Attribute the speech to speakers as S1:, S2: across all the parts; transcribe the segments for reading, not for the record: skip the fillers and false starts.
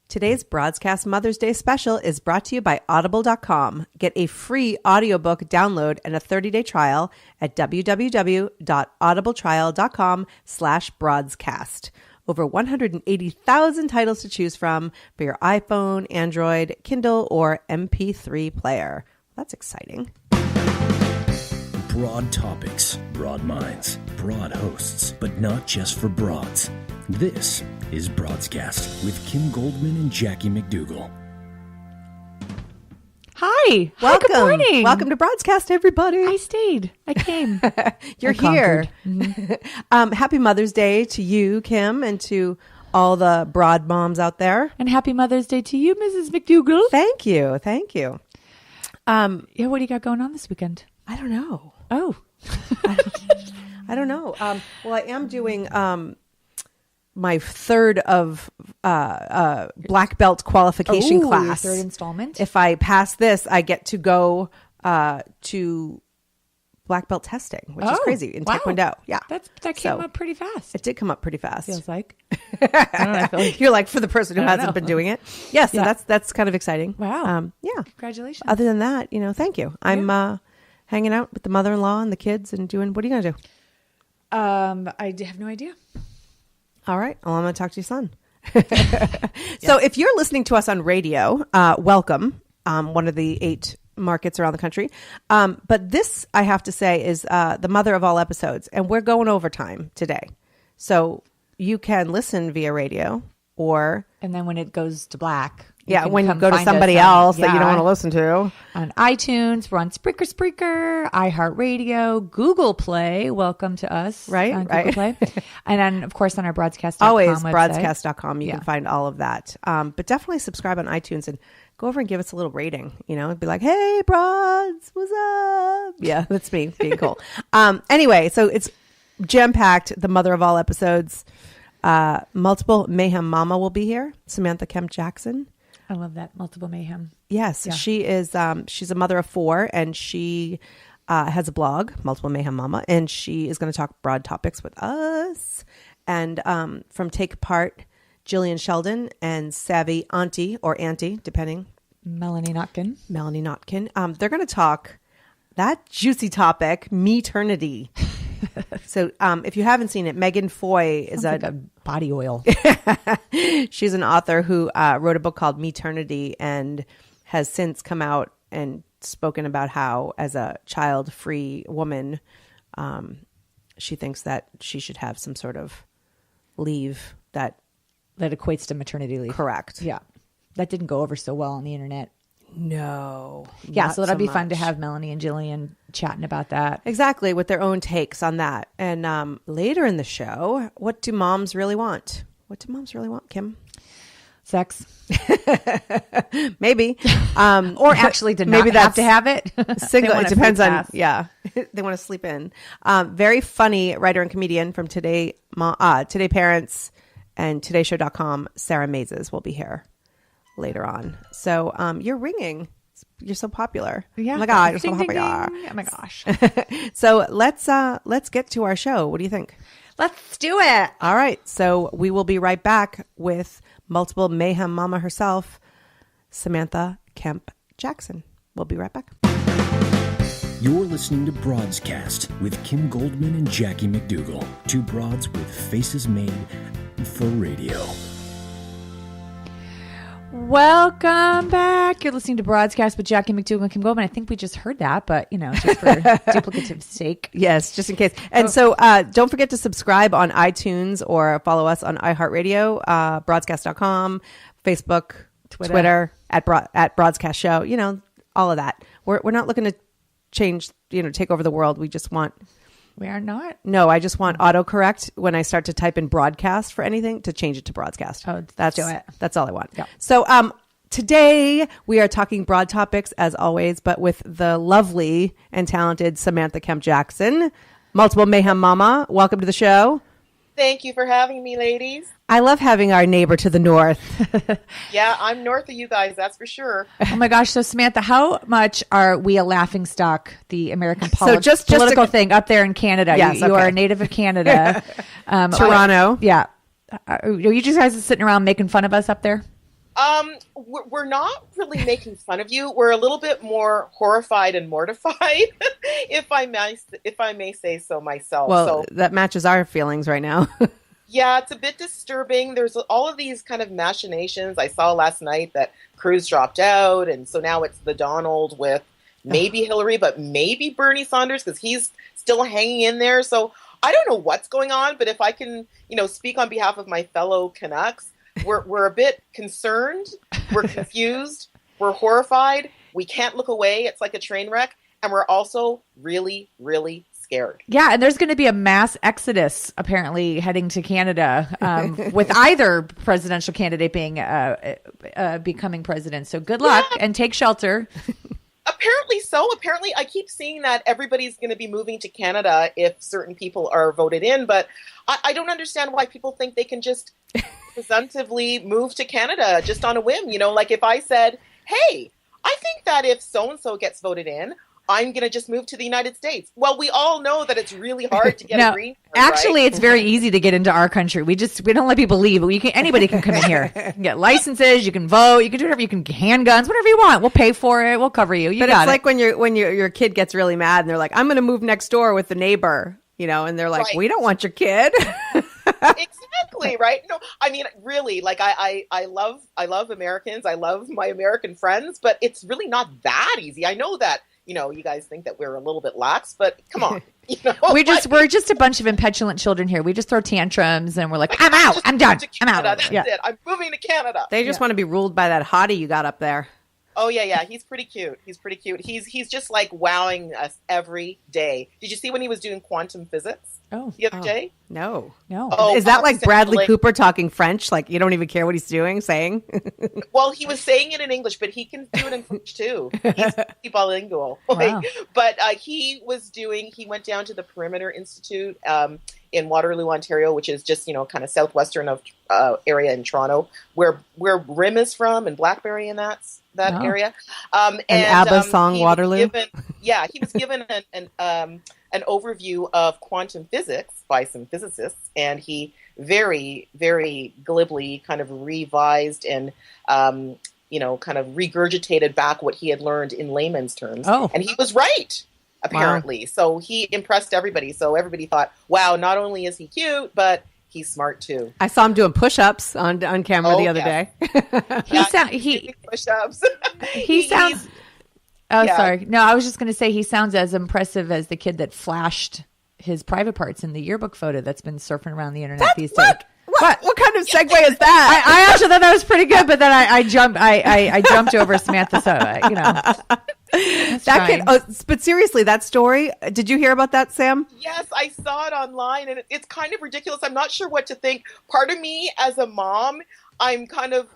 S1: Today's Broadscast Mother's Day special is brought to you by Audible.com. Get a free audiobook download and a 30-day trial at www.audibletrial.com/broadscast. Over 180,000 titles to choose from for your iPhone, Android, Kindle, or MP3 player. That's exciting.
S2: Broad topics, broad minds, broad hosts, but not just for broads. This is Broadscast with Kim Goldman and Jackie McDougall.
S1: Hi.
S3: Welcome. Good morning.
S1: Welcome to Broadscast, everybody.
S3: I stayed. I came.
S1: You're here. Mm-hmm. Happy Mother's Day to you, Kim, and to all the broad moms out there.
S3: And happy Mother's Day to you, Mrs. McDougall.
S1: Thank you. Thank you.
S3: Yeah, what do you got going on this weekend?
S1: I don't know.
S3: Oh.
S1: I don't know. Well, I am doing my third of black belt qualification class.
S3: Your third installment.
S1: If I pass this, I get to go to black belt testing, which is crazy in Taekwondo. Yeah,
S3: that came up pretty fast.
S1: It did come up pretty fast.
S3: Feels like. I don't know, I feel like
S1: you're like for the person who hasn't been doing it. Yes, yeah, so that's kind of exciting.
S3: Wow.
S1: Yeah.
S3: Congratulations.
S1: Other than that, thank you. I'm hanging out with the mother-in-law and the kids and doing. What are you gonna do?
S3: I have no idea.
S1: All right. Well, I'm going to talk to your son. So if you're listening to us on radio, welcome. One of the 8 markets around the country. But this, I have to say, is the mother of all episodes. And we're going overtime today. So you can listen via radio or...
S3: And then when it goes to black...
S1: Yeah, when you go to somebody else that you don't want to listen to.
S3: On iTunes, we're on Spreaker, iHeartRadio, Google Play. Welcome to us.
S1: Right,
S3: on Google Play. And then, of course, on our Broadscast.com
S1: Always
S3: website.
S1: Broadscast.com. You can find all of that. But definitely subscribe on iTunes and go over and give us a little rating. It'd be like, hey, Broads, what's up? Yeah, that's me being cool. Anyway, so it's jam-packed, the mother of all episodes. Multiple Mayhem Mama will be here. Samantha Kemp Jackson.
S3: I love that. Multiple Mayhem.
S1: Yes, yeah. She is. She's a mother of 4, and she has a blog, Multiple Mayhem Mama, and she is going to talk broad topics with us. And from Take Part, Jillian Sheldon and Savvy Auntie or Auntie, depending.
S3: Melanie Notkin.
S1: They're going to talk that juicy topic, Meternity. So if you haven't seen it, Meghann Foye is
S3: like a body oil.
S1: She's an author who wrote a book called Meternity and has since come out and spoken about how, as a child-free woman, she thinks that she should have some sort of leave that
S3: equates to maternity leave.
S1: Correct.
S3: Yeah. That didn't go over so well on the internet.
S1: No.
S3: Yeah, so that'll be fun to have Melanie and Jillian chatting about that.
S1: Exactly, with their own takes on that. And later in the show, what do moms really want? What do moms really want, Kim?
S3: Sex.
S1: Maybe.
S3: Or actually did not have to have it.
S1: Single. It depends on, they want to sleep in. Very funny writer and comedian from Today Parents and TodayShow.com, Sarah Mazes will be here later on. So you're ringing. You're so popular.
S3: Yeah.
S1: Oh my God, you're so
S3: ding,
S1: popular.
S3: ding. Oh my gosh.
S1: So let's get to our show. What do you think?
S3: Let's do it.
S1: All right. So we will be right back with Multiple Mayhem Mama herself, Samantha Kemp Jackson. We'll be right back.
S2: You're listening to Broadscast with Kim Goldman and Jackie McDougall. 2 broads with faces made for radio.
S3: Welcome back. You're listening to Broadscast with Jackie McDougall and Kim Goldman. I think we just heard that, but just for duplicative sake.
S1: Yes, just in case. And so don't forget to subscribe on iTunes or follow us on iHeartRadio, Broadscast.com, Facebook, Twitter at Broadscast Show. All of that. We're not looking to change, take over the world. We just want...
S3: We are not?
S1: No, I just want autocorrect when I start to type in broadcast for anything to change it to broadcast.
S3: Oh, let's do it.
S1: That's all I want.
S3: Yeah.
S1: So today we are talking broad topics as always, but with the lovely and talented Samantha Kemp Jackson, Multiple Mayhem Mama. Welcome to the show.
S4: Thank you for having me, ladies.
S1: I love having our neighbor to the north.
S4: Yeah, I'm north of you guys, that's for sure.
S3: Oh my gosh. So Samantha, how much are we a laughingstock, the American
S1: just
S3: political thing up there in Canada?
S1: Yes,
S3: you are a native of Canada.
S1: Toronto.
S3: Yeah. Are you just guys sitting around making fun of us up there?
S4: We're not really making fun of you. We're a little bit more horrified and mortified, if I may say so myself.
S1: Well, that matches our feelings right now.
S4: Yeah, it's a bit disturbing. There's all of these kind of machinations. I saw last night that Cruz dropped out, and so now it's the Donald with maybe Hillary, but maybe Bernie Sanders, because he's still hanging in there. So I don't know what's going on, but if I can, speak on behalf of my fellow Canucks, we're a bit concerned, we're confused, we're horrified, we can't look away. It's like a train wreck, and we're also really, really scared.
S3: Yeah, and there's going to be a mass exodus apparently heading to Canada with either presidential candidate being becoming president. So good luck and take shelter.
S4: Apparently so. Apparently, I keep seeing that everybody's going to be moving to Canada if certain people are voted in, but I don't understand why people think they can just presumptively move to Canada just on a whim. Like if I said, hey, I think that if so-and-so gets voted in, I'm going to just move to the United States. Well, we all know that it's really hard to get a green card,
S3: actually,
S4: right?
S3: It's very easy to get into our country. We don't let people leave. Anybody can come in here. You can get licenses. You can vote. You can do whatever. You can handguns, whatever you want. We'll pay for it. We'll cover you.
S1: But it's like when your kid gets really mad and they're like, I'm going to move next door with the neighbor, and they're like, we don't want your kid.
S4: Exactly, right? No, I mean, really, like I love Americans. I love my American friends, but it's really not that easy. I know that. You guys think that we're a little bit lax, but come on.
S3: We're just a bunch of impetulant children here. We just throw tantrums and we're like, I'm out. I'm done. I'm out.
S4: That's it. I'm moving to Canada.
S1: They just want to be ruled by that hottie you got up there.
S4: Oh, yeah. He's pretty cute. He's just like wowing us every day. Did you see when he was doing quantum physics the other day?
S1: No.
S4: Oh,
S1: is that like Bradley Cooper talking French? Like you don't even care what he's saying?
S4: Well, he was saying it in English, but he can do it in French too. He's bilingual.
S3: Wow.
S4: But he went down to the Perimeter Institute in Waterloo, Ontario, which is just, kind of southwestern of area in Toronto, where RIM is from and Blackberry and that area. And
S1: ABBA song Waterloo?
S4: He was given an overview of quantum physics by some physicists, and he very, very glibly kind of revised and, kind of regurgitated back what he had learned in layman's terms.
S3: Oh.
S4: And he was right, apparently. Wow. So he impressed everybody. So everybody thought, wow, not only is he cute, but he's smart too.
S1: I saw him doing push-ups on camera the other day.
S4: He push-ups.
S3: He sounds... Oh, yeah. Sorry. No, I was just going to say he sounds as impressive as the kid that flashed his private parts in the yearbook photo that's been surfing around the internet these days.
S1: What kind of segue is that?
S3: I actually thought that was pretty good, but then I jumped over Samantha. So
S1: but seriously, that story. Did you hear about that, Sam?
S4: Yes, I saw it online, and it's kind of ridiculous. I'm not sure what to think. Part of me, as a mom, I'm kind of,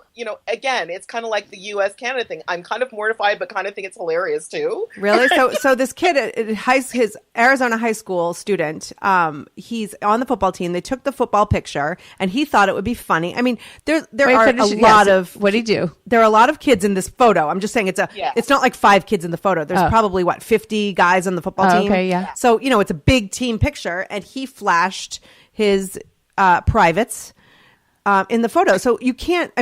S4: again, it's kind of like the U.S.-Canada thing. I'm kind of mortified, but kind of think it's hilarious, too.
S1: Really? So this kid, his Arizona high school student, he's on the football team. They took the football picture, and he thought it would be funny. I mean, there are a lot of...
S3: What did he do?
S1: There are a lot of kids in this photo. I'm just saying it's not like 5 kids in the photo. There's probably, 50 guys on the football team?
S3: Okay, yeah.
S1: So, it's a big team picture, and he flashed his privates in the photo. So you can't,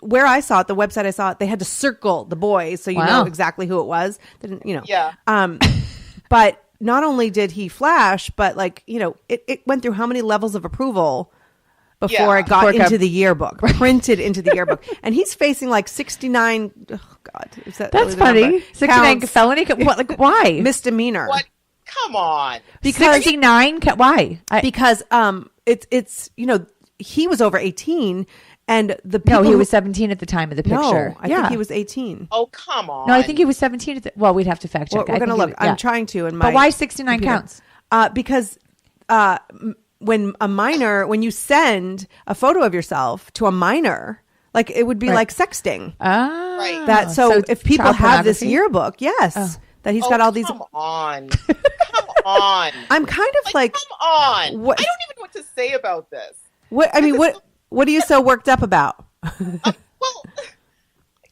S1: where I saw it, the website I saw it, they had to circle the boys so you know exactly who it was. They didn't,
S4: Yeah.
S1: But not only did he flash, but it went through how many levels of approval before it got into the yearbook, printed into the yearbook. And he's facing 69, oh God. Is that's
S3: really funny. 69 felony? Why?
S1: Misdemeanor.
S4: What? Come on.
S3: Because 69? Why?
S1: Because it's he was over 18 and the people...
S3: No, he was 17 at the time of the picture.
S1: No, I think he was 18.
S4: Oh, come on.
S3: No, I think he was 17 well, we'd have to fact check.
S1: We're going to look. I'm trying to in my...
S3: But why 69 counts?
S1: Because when you send a photo of yourself to a minor, it would be like sexting.
S4: Right.
S1: So if people have this yearbook, that he's got all these...
S4: Come on. Come on.
S1: I'm kind of
S4: come on.
S1: What...
S4: I don't even know what to say about this.
S1: What are you so worked up about?
S4: Well,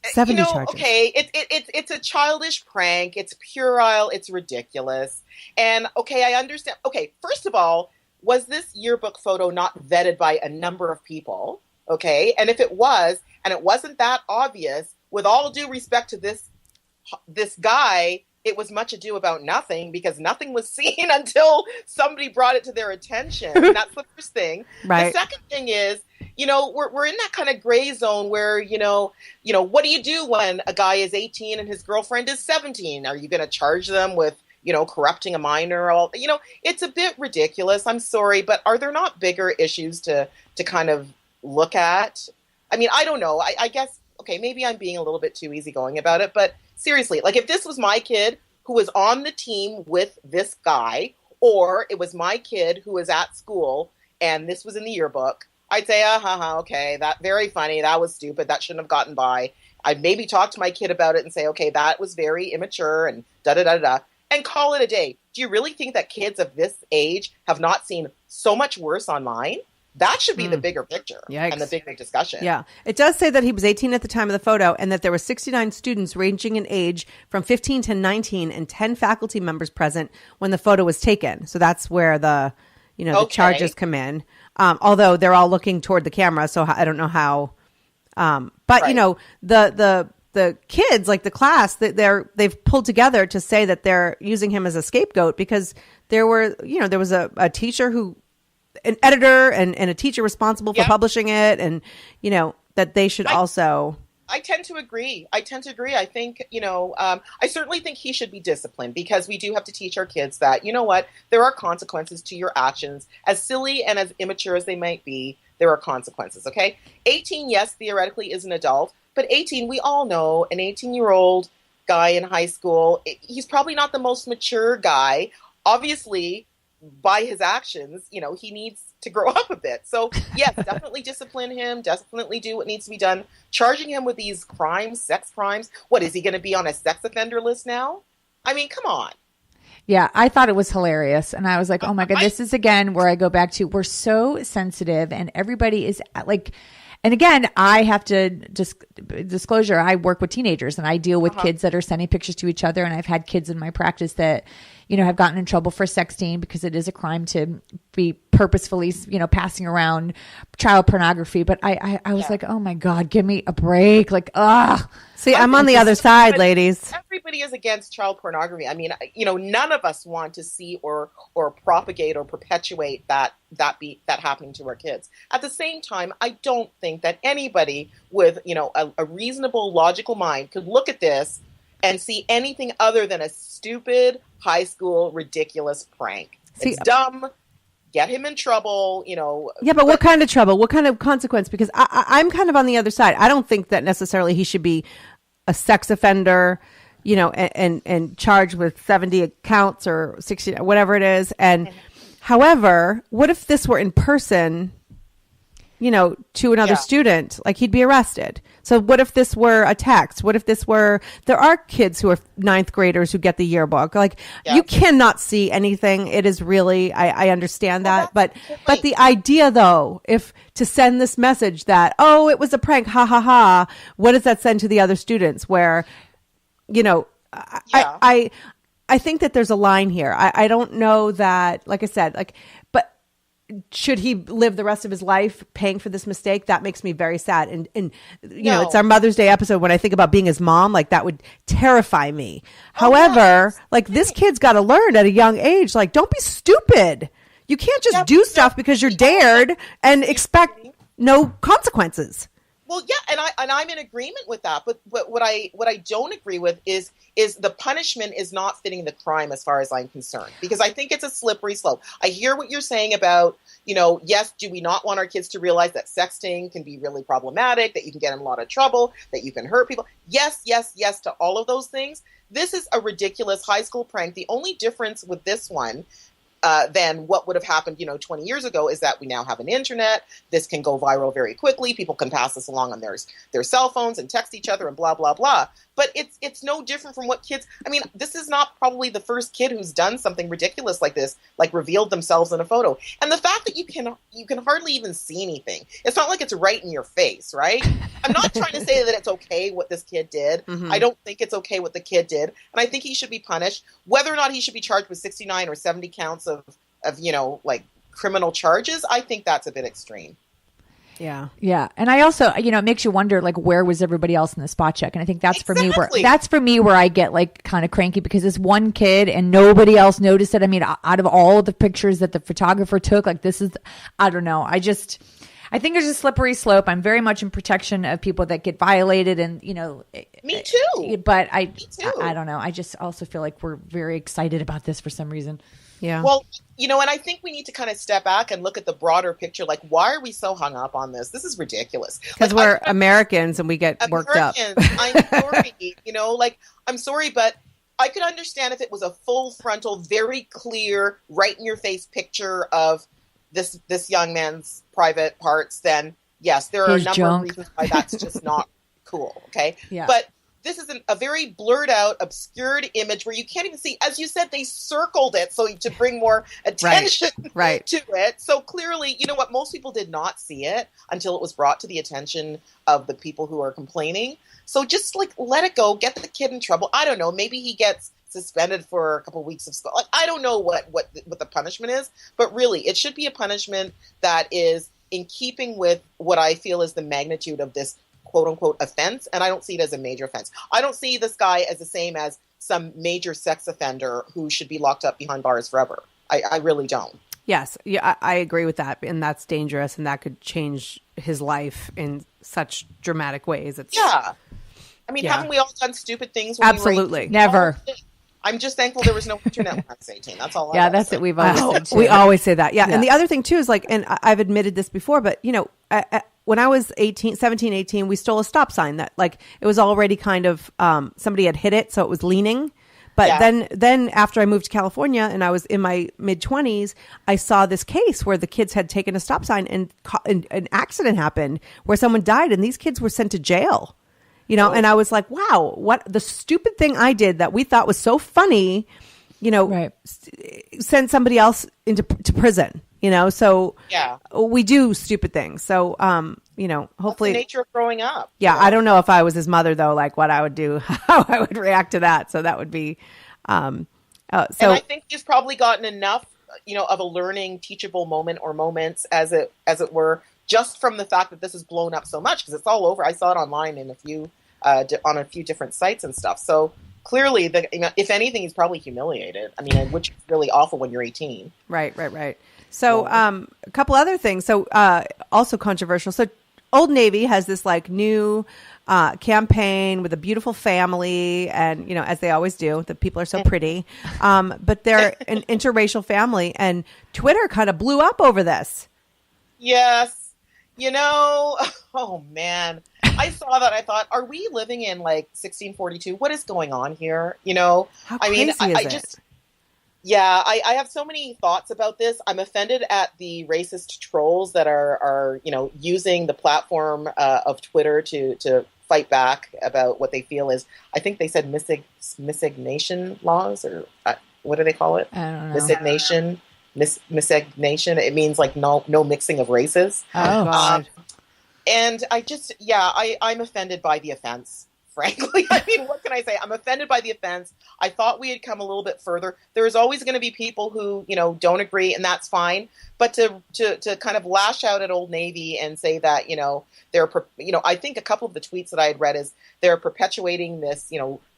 S1: 70 charges.
S4: Okay, it's a childish prank. It's puerile. It's ridiculous. And okay, I understand. Okay, first of all, was this yearbook photo not vetted by a number of people? Okay. And if it was, and it wasn't that obvious, with all due respect to this guy, it was much ado about nothing because nothing was seen until somebody brought it to their attention. And that's the first thing.
S1: Right.
S4: The second thing is, we're in that kind of gray zone where, what do you do when a guy is 18 and his girlfriend is 17? Are you going to charge them with, corrupting a minor? It's a bit ridiculous. I'm sorry, but are there not bigger issues to kind of look at? I mean, I don't know. I guess, okay, maybe I'm being a little bit too easygoing about it, but seriously, like if this was my kid who was on the team with this guy, or it was my kid who was at school and this was in the yearbook, I'd say, okay, that very funny. That was stupid. That shouldn't have gotten by. I'd maybe talk to my kid about it and say, okay, that was very immature and da-da-da-da-da, and call it a day. Do you really think that kids of this age have not seen so much worse online? That should be the bigger picture.
S1: Yikes.
S4: And the big discussion.
S1: Yeah. It does say that he was 18 at the time of the photo and that there were 69 students ranging in age from 15 to 19 and 10 faculty members present when the photo was taken. So that's where the charges come in. Although they're all looking toward the camera. So I don't know how. But,
S4: right.
S1: The kids, like the class, they've pulled together to say that they're using him as a scapegoat because there was a teacher an editor and a teacher responsible for publishing it, and that they should also.
S4: I tend to agree. I think I certainly think he should be disciplined because we do have to teach our kids that there are consequences to your actions. As silly and as immature as they might be, there are consequences. Okay, 18, yes, theoretically is an adult, but 18, we all know an 18-year-old guy in high school. He's probably not the most mature guy. Obviously, by his actions, he needs to grow up a bit. So yes, definitely discipline him, definitely do what needs to be done. Charging him with these crimes, sex crimes. What, is he going to be on a sex offender list now? I mean, come on.
S3: Yeah, I thought it was hilarious. And I was like, oh my God, this is again where I go back to, we're so sensitive and everybody is like, and again, I have to disclosure, I work with teenagers and I deal with kids that are sending pictures to each other. And I've had kids in my practice that, have gotten in trouble for sexting because it is a crime to be purposefully, passing around child pornography. But I was like, oh my God, give me a break. Like,
S1: See, I'm on the other side, ladies.
S4: Everybody is against child pornography. I mean, none of us want to see or propagate or perpetuate that happening to our kids. At the same time, I don't think that anybody with, a reasonable, logical mind could look at this and see anything other than a stupid high school ridiculous prank. It's dumb. Get him in trouble,
S1: Yeah, but what kind of trouble? What kind of consequence? Because I'm kind of on the other side. I don't think that necessarily he should be a sex offender, and charged with 70 counts or 60, whatever it is. And however, what if this were in person, to another student? Like, he'd be arrested. So what if this were a text? What if this were, there are kids who are ninth graders who get the yearbook. Like, you cannot see anything. It is really, I understand that. But the idea though, if to send this message that, oh, it was a prank, ha ha ha, what does that send to the other students where, I think that there's a line here. I don't know that, like I said, but should he live the rest of his life paying for this mistake? That makes me very sad. And it's our Mother's Day episode. When I think about being his mom, like, that would terrify me. However, like, this kid's got to learn at a young age, like, don't be stupid. You can't just do stuff because you're dared and expect no consequences.
S4: Well, yeah, and I'm in agreement with that. But what I don't agree with is the punishment is not fitting the crime as far as I'm concerned, because I think it's a slippery slope. I hear what you're saying about, yes, do we not want our kids to realize that sexting can be really problematic, that you can get in a lot of trouble, that you can hurt people? Yes, yes, yes to all of those things. This is a ridiculous high school prank. The only difference with this one than what would have happened, 20 years ago is that we now have an internet. This can go viral very quickly. People can pass this along on their cell phones and text each other and blah, blah, blah. But it's no different from what kids, I mean, this is not probably the first kid who's done something ridiculous like this, like revealed themselves in a photo. And the fact that you can hardly even see anything. It's not like it's right in your face, right? I'm not trying to say that it's okay what this kid did. Mm-hmm. I don't think it's okay what the kid did. And I think he should be punished. Whether or not he should be charged with 69 or 70 counts of criminal charges, I think that's a bit extreme.
S1: Yeah.
S3: Yeah. And I also, it makes you wonder, like, where was everybody else in the spot check? And I think that's for me where I get like kind of cranky, because this one kid and nobody else noticed it. I mean, out of all the pictures that the photographer took, like, I don't know. I think there's a slippery slope. I'm very much in protection of people that get violated, and
S4: me too.
S3: But
S4: Me too.
S3: I don't know. I just also feel like we're very excited about this for some reason.
S1: Yeah.
S4: Well, and I think we need to kind of step back and look at the broader picture. Like, why are we so hung up on this? This is ridiculous.
S1: Because we're Americans and we get worked up.
S4: I'm sorry, I'm sorry, but I could understand if it was a full frontal, very clear, right in your face picture of this young man's private parts. Then yes, there are a number of reasons why that's just not cool. Okay.
S3: Yeah.
S4: But this is a very blurred out, obscured image where you can't even see. As you said, they circled it so to bring more attention to it. So clearly, you know what? Most people did not see it until it was brought to the attention of the people who are complaining. So just let it go. Get the kid in trouble. I don't know. Maybe he gets suspended for a couple of weeks of school. I don't know what the punishment is, but really, it should be a punishment that is in keeping with what I feel is the magnitude of this quote unquote offense, and I don't see it as a major offense. I don't see this guy as the same as some major sex offender who should be locked up behind bars forever. I really don't.
S1: Yes, yeah, I agree with that, and that's dangerous, and that could change his life in such dramatic ways.
S4: I mean, haven't we all done stupid things? When
S1: Absolutely,
S4: we were
S3: never.
S4: I'm just thankful there was no internet when I was 18. That's all.
S3: That's it. We've always said too.
S1: We always say that. Yeah. And the other thing too is and I've admitted this before, but when I was 17, 18, we stole a stop sign that it was already kind of, somebody had hit it. So it was leaning. But then after I moved to California and I was in my mid-20s, I saw this case where the kids had taken a stop sign and an accident happened where someone died and these kids were sent to jail. And I was like, wow, what the stupid thing I did that we thought was so funny, sent somebody else to prison, so we do stupid things. So, hopefully
S4: that's the nature of growing up.
S1: Yeah. I don't know if I was his mother though, what I would do, how I would react to that. So that would be,
S4: and I think he's probably gotten enough, of a learning teachable moment or moments as it were, just from the fact that this has blown up so much, because it's all over. I saw it online in on a few different sites and stuff. So clearly, if anything, he's probably humiliated. I mean, which is really awful when you're 18.
S1: Right. So a couple other things. So also controversial. So Old Navy has this new campaign with a beautiful family, and as they always do, the people are so pretty. But they're an interracial family, and Twitter kind of blew up over this.
S4: Yes. Oh man, I saw that. I thought, are we living in 1642? What is going on here?
S1: How crazy is it?
S4: I have so many thoughts about this. I'm offended at the racist trolls that are using the platform of Twitter to fight back about what they feel is, I think they said miscegnation laws, or what do they call it?
S3: I don't know.
S4: Miscegnation. It means no mixing of races.
S3: Oh God.
S4: And I'm offended by the offense, frankly. I mean, what can I say? I'm offended by the offense. I thought we had come a little bit further. There is always going to be people who, don't agree, and that's fine. But to kind of lash out at Old Navy and say that, I think a couple of the tweets that I had read is they're perpetuating this,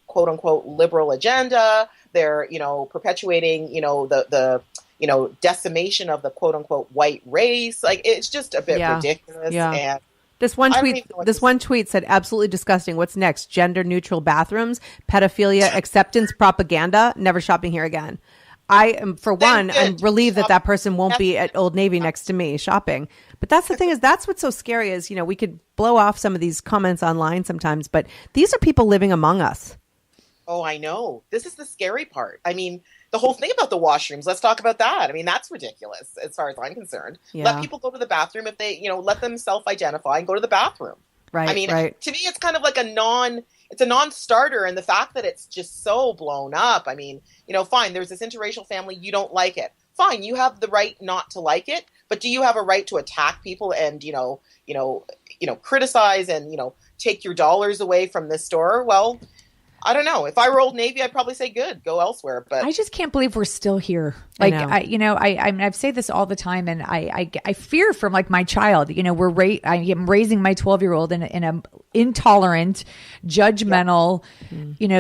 S4: quote unquote liberal agenda. They're, perpetuating, the decimation of the quote unquote white race. It's just a bit ridiculous.
S1: Yeah.
S4: And
S1: this one tweet said, absolutely disgusting. What's next? Gender neutral bathrooms, pedophilia, acceptance propaganda, never shopping here again. I'm relieved that person won't be at Old Navy next to me shopping. But that's the thing is, that's what's so scary is, we could blow off some of these comments online sometimes, but these are people living among us.
S4: Oh, I know. This is the scary part. I mean, the whole thing about the washrooms, let's talk about that. I mean, that's ridiculous as far as I'm concerned. Yeah. Let people go to the bathroom if they, let them self-identify and go to the bathroom.
S1: Right.
S4: I mean, to me, it's kind of like it's a non-starter. And the fact that it's just so blown up. I mean, fine, there's this interracial family. You don't like it. Fine. You have the right not to like it. But do you have a right to attack people and, criticize and, take your dollars away from this store? Well, I don't know. If I were Old Navy, I'd probably say good, go elsewhere. But
S3: I just can't believe we're still here.
S1: I
S3: Like,
S1: know.
S3: I say this all the time, and I fear for like my child. I am raising my 12-year-old in a intolerant, judgmental,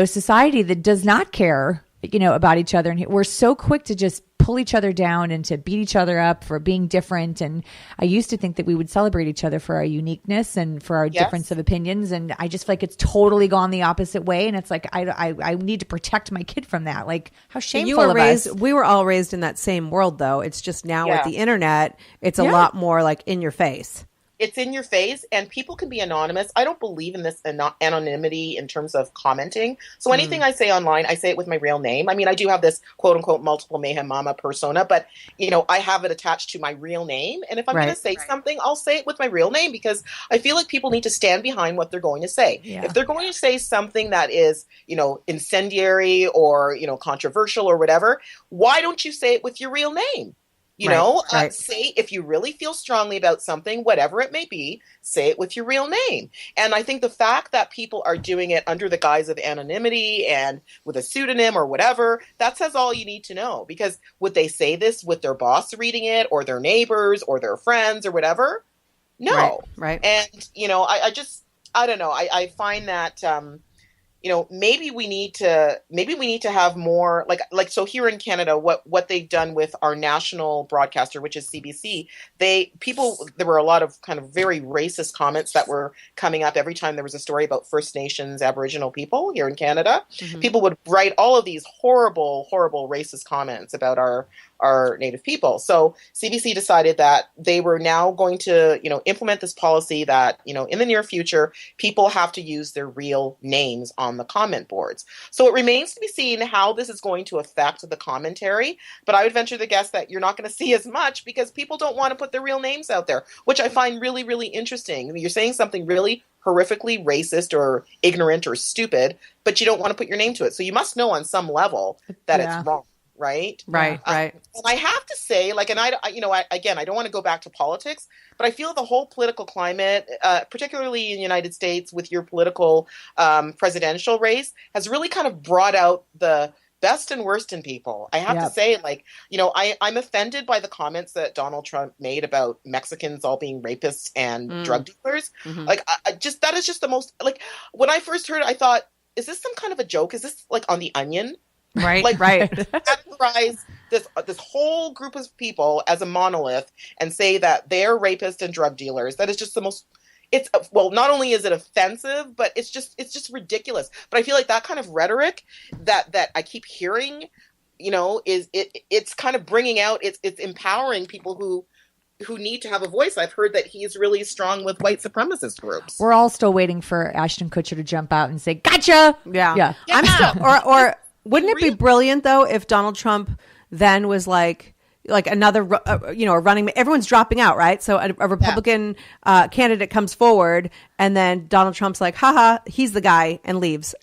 S3: society that does not care, about each other. And we're so quick to just pull each other down and to beat each other up for being different. And I used to think that we would celebrate each other for our uniqueness and for our difference of opinions. And I just feel like it's totally gone the opposite way. And it's like, I need to protect my kid from that. Like, how shameful of us.
S1: We were all raised in that same world, though. It's just now with the internet, it's a lot more like in your face.
S4: It's in your face, and people can be anonymous. I don't believe in this anonymity in terms of commenting. So anything I say online, I say it with my real name. I mean, I do have this quote unquote multiple mayhem mama persona, but I have it attached to my real name. And if I'm going to say something, I'll say it with my real name, because I feel like people need to stand behind what they're going to say. Yeah. If they're going to say something that is, incendiary or, controversial or whatever, why don't you say it with your real name? Say if you really feel strongly about something, whatever it may be, say it with your real name. And I think the fact that people are doing it under the guise of anonymity and with a pseudonym or whatever, that says all you need to know. Because would they say this with their boss reading it, or their neighbors or their friends or whatever? No.
S1: Right.
S4: And, I don't know. I find that, maybe we need to have more like so here in Canada, what they've done with our national broadcaster, which is CBC, there were a lot of kind of very racist comments that were coming up every time there was a story about First Nations Aboriginal people here in Canada. Mm-hmm. People would write all of these horrible, horrible racist comments about our Native people. So CBC decided that they were now going to, implement this policy that, in the near future, people have to use their real names on the comment boards. So it remains to be seen how this is going to affect the commentary. But I would venture to guess that you're not going to see as much because people don't want to put their real names out there, which I find really, really interesting. You're saying something really horrifically racist or ignorant or stupid, but you don't want to put your name to it. So you must know on some level that it's wrong. Right.
S1: And
S4: I have to say, and I don't want to go back to politics, but I feel the whole political climate, particularly in the United States with your political presidential race, has really kind of brought out the best and worst in people. I have to say, I'm offended by the comments that Donald Trump made about Mexicans all being rapists and drug dealers. Mm-hmm. That is just the most, when I first heard it, I thought, is this some kind of a joke? Is this on The Onion?
S1: Right.
S4: Categorize this whole group of people as a monolith and say that they're rapists and drug dealers. That is just the most. Not only is it offensive, but it's just ridiculous. But I feel like that kind of rhetoric that I keep hearing, it's kind of bringing out. It's empowering people who need to have a voice. I've heard that he's really strong with white supremacist groups.
S3: We're all still waiting for Ashton Kutcher to jump out and say, "Gotcha."
S1: Yeah. I'm still or. Wouldn't it be brilliant though if Donald Trump then was like another running? Everyone's dropping out, right? So a Republican candidate comes forward, and then Donald Trump's like, "Haha, he's the guy," and leaves.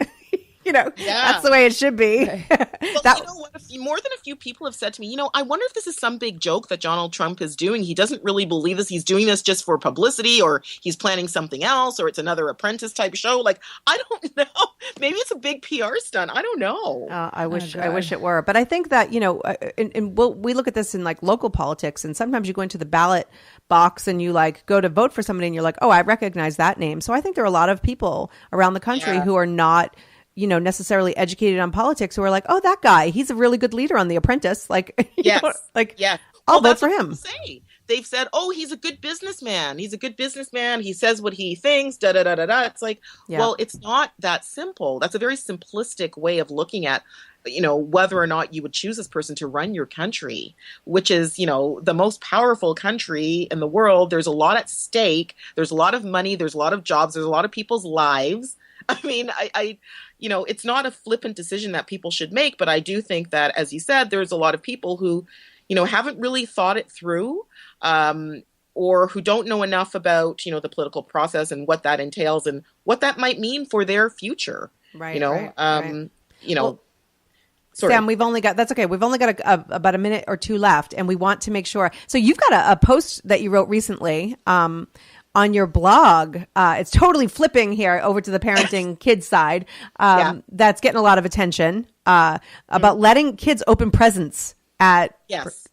S1: That's the way it should be.
S4: Well, more than a few people have said to me, I wonder if this is some big joke that Donald Trump is doing. He doesn't really believe this. He's doing this just for publicity, or he's planning something else, or it's another Apprentice type show. I don't know. Maybe it's a big PR stunt. I don't know.
S1: I wish it were. But I think that, we look at this in local politics, and sometimes you go into the ballot box and you go to vote for somebody and you're like, oh, I recognize that name. So I think there are a lot of people around the country who are not necessarily educated on politics who are like, oh, that guy, he's a really good leader on The Apprentice. I'll vote for him.
S4: They've said, oh, he's a good businessman. He says what he thinks, da-da-da-da-da. It's well, it's not that simple. That's a very simplistic way of looking at, whether or not you would choose this person to run your country, which is, the most powerful country in the world. There's a lot at stake. There's a lot of money. There's a lot of jobs. There's a lot of people's lives. I mean, it's not a flippant decision that people should make, but I do think that, as you said, there's a lot of people who, haven't really thought it through, or who don't know enough about, the political process and what that entails and what that might mean for their future.
S1: Right.
S4: Sorry.
S1: Sam, we've only got about a minute or two left, and we want to make sure. So you've got a post that you wrote recently on your blog, it's totally flipping here over to the parenting kids side. That's getting a lot of attention about letting kids open presents at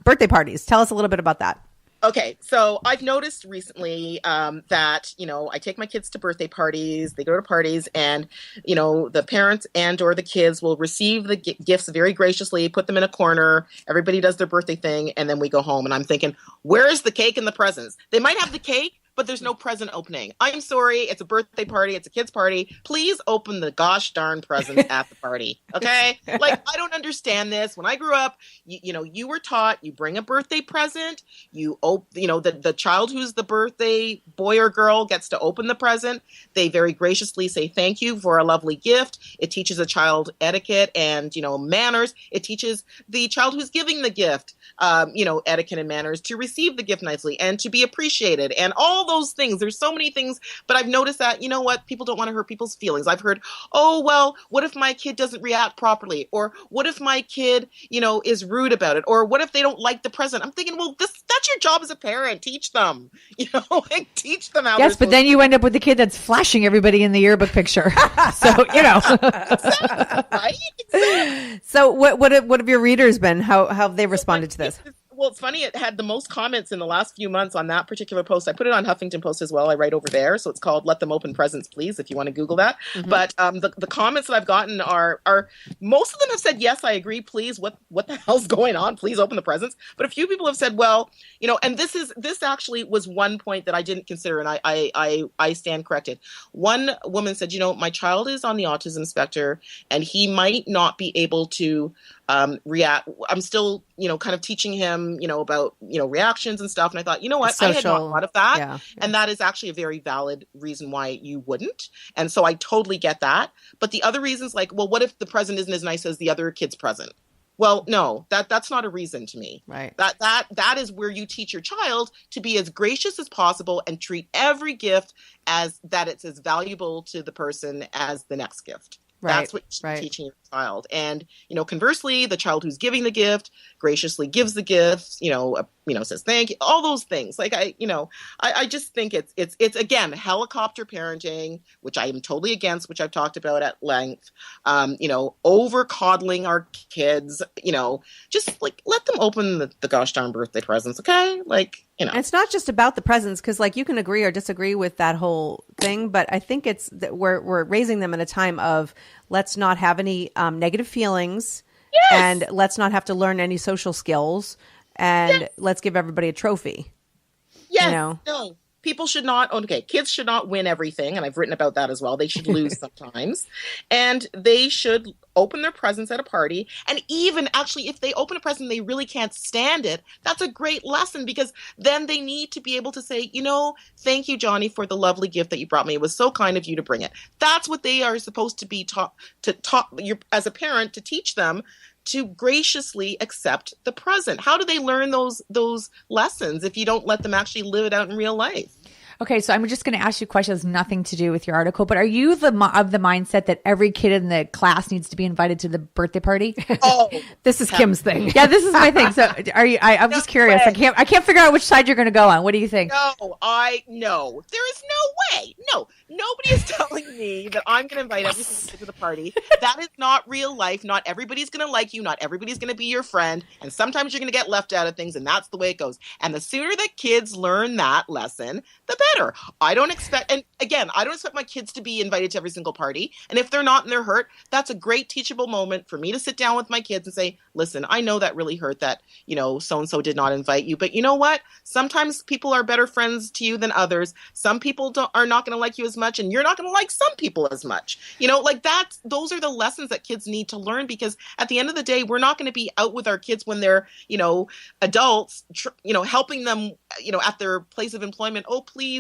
S1: birthday parties. Tell us a little bit about that.
S4: Okay, so I've noticed recently that, I take my kids to birthday parties, they go to parties, and, the parents and or the kids will receive the gifts very graciously, put them in a corner, everybody does their birthday thing, and then we go home. And I'm thinking, where's the cake and the presents? They might have the cake, but there's no present opening. I'm sorry, it's a birthday party, it's a kid's party. Please open the gosh darn presents at the party, okay? Like, I don't understand this. When I grew up, you were taught you bring a birthday present, the child who's the birthday boy or girl gets to open the present. They very graciously say thank you for a lovely gift. It teaches a child etiquette and, manners. It teaches the child who's giving the gift, etiquette and manners to receive the gift nicely and to be appreciated and all those things. There's so many things, but I've noticed that, people don't want to hurt people's feelings. I've heard, oh, well, what if my kid doesn't react properly? Or what if my kid, is rude about it? Or what if they don't like the present? I'm thinking, well, that's your job as a parent. Teach them, teach them how.
S3: Yes, but then you end up with the kid that's flashing everybody in the yearbook picture. So,
S4: Right? Exactly.
S1: So what have your readers been? How have they responded to this?
S4: Well, it's funny. It had the most comments in the last few months on that particular post. I put it on Huffington Post as well. I write over there. So it's called Let Them Open Presents, Please, if you want to Google that. Mm-hmm. But the comments that I've gotten are most of them have said, yes, I agree. Please, what the hell's going on? Please open the presents. But a few people have said, well, and this actually was one point that I didn't consider, and I stand corrected. One woman said, my child is on the autism spectrum, and he might not be able to react. I'm still, kind of teaching him, about, reactions and stuff. And I thought, what? I had not thought of that. Yeah. And that is actually a very valid reason why you wouldn't. And so I totally get that. But the other reasons, like, well, what if the present isn't as nice as the other kid's present? Well, no, that's not a reason to me.
S1: Right.
S4: That is where you teach your child to be as gracious as possible and treat every gift as that it's as valuable to the person as the next gift. Right, that's what you're teaching your child. And, conversely, the child who's giving the gift graciously gives the gift, says thank you, all those things. Like, I just think it's again, helicopter parenting, which I am totally against, which I've talked about at length, over coddling our kids, just like let them open the gosh darn birthday presents. Okay. Like,
S1: And it's not just about the presents, because like you can agree or disagree with that whole thing, but I think it's that we're raising them in a time of let's not have any negative feelings, and let's not have to learn any social skills, and let's give everybody a trophy.
S4: Yes, no. People should not, kids should not win everything, and I've written about that as well. They should lose sometimes, and they should open their presents at a party. And even actually, if they open a present and they really can't stand it, that's a great lesson, because then they need to be able to say, thank you, Johnny, for the lovely gift that you brought me. It was so kind of you to bring it. That's what they are supposed to be taught as a parent, to teach them to graciously accept the present. How do they learn those lessons if you don't let them actually live it out in real life?
S3: Okay, so I'm just going to ask you a question that has nothing to do with your article, but are you of the mindset that every kid in the class needs to be invited to the birthday party?
S1: Oh, this is Kim's thing.
S3: Yeah, this is my thing. So are you? I'm just curious. I can't figure out which side you're going to go on. What do you think?
S4: No. There is no way. No, nobody is telling me that I'm going to invite every single kid to the party. That is not real life. Not everybody's going to like you. Not everybody's going to be your friend. And sometimes you're going to get left out of things, and that's the way it goes. And the sooner that kids learn that lesson, the better. I don't expect my kids to be invited to every single party. And if they're not and they're hurt, that's a great teachable moment for me to sit down with my kids and say, listen, I know that really hurt that, so-and-so did not invite you. But you know what? Sometimes people are better friends to you than others. Some people are not going to like you as much, and you're not going to like some people as much. Those are the lessons that kids need to learn, because at the end of the day, we're not going to be out with our kids when they're, adults, helping them, at their place of employment. Oh, please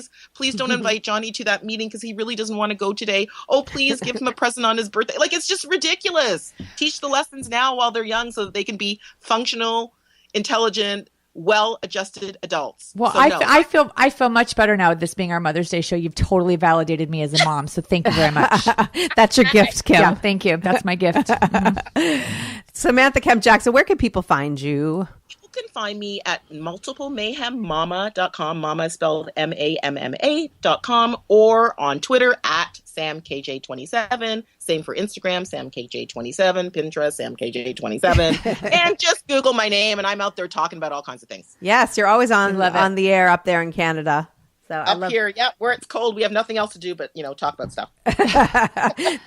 S4: don't invite Johnny to that meeting because he really doesn't want to go today. Oh, please give him a present on his birthday. Like, it's just ridiculous. Teach the lessons now while they're young so that they can be functional, intelligent, well-adjusted adults.
S3: Well, I feel much better now with this being our Mother's Day show. You've totally validated me as a mom, so thank you very much.
S1: That's your gift, Kim.
S3: Yeah, thank you. That's my gift. Mm-hmm.
S1: Samantha Kemp Jackson, where can people find you?
S4: people can find me at multiplemayhemmama.com. Mama is spelled MAMMA.com, or on Twitter at SamKJ27. Same for Instagram, SamKJ27, Pinterest, SamKJ27. And just Google my name, and I'm out there talking about all kinds of things.
S1: Yes, you're always on the air up there in Canada. So
S4: up here, where it's cold, we have nothing else to do but, talk about stuff.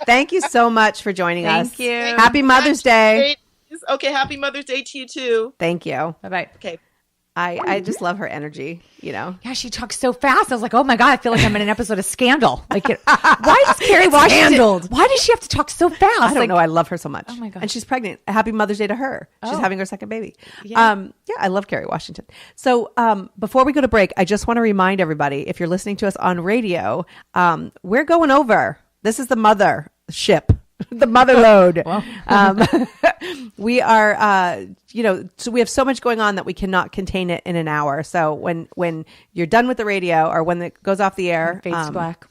S1: Thank you so much for joining us.
S3: Thank you.
S1: Happy Mother's Day.
S4: Okay, happy Mother's Day to you too.
S1: Thank you.
S3: Bye-bye.
S4: Okay.
S1: I just love her energy,
S3: Yeah, she talks so fast. I was like, oh my God, I feel like I'm in an episode of Scandal. Like, why does Kerry Washington, why does she have to talk so fast?
S1: I don't know. I love her so much.
S3: Oh my God.
S1: And she's pregnant. Happy Mother's Day to her. She's having her second baby.
S3: Yeah.
S1: I love Kerry Washington. So before we go to break, I just want to remind everybody, if you're listening to us on radio, we're going over. This is the mother ship. The mother load. We are, so we have so much going on that we cannot contain it in an hour. So when you're done with the radio, or when it goes off the air,
S3: fades to black.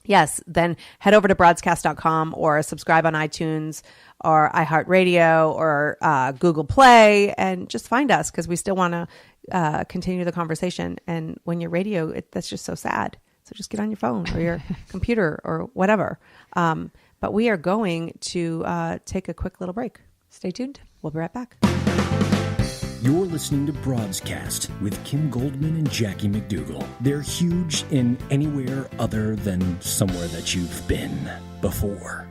S1: Yes, then head over to broadscast.com or subscribe on iTunes or iHeartRadio or Google Play, and just find us, because we still want to continue the conversation. And when you're radio, that's just so sad. So just get on your phone or your computer or whatever. But we are going to take a quick little break. Stay tuned. We'll be right back.
S2: You're listening to Broadscast with Kim Goldman and Jackie McDougall. They're huge in anywhere other than somewhere that you've been before.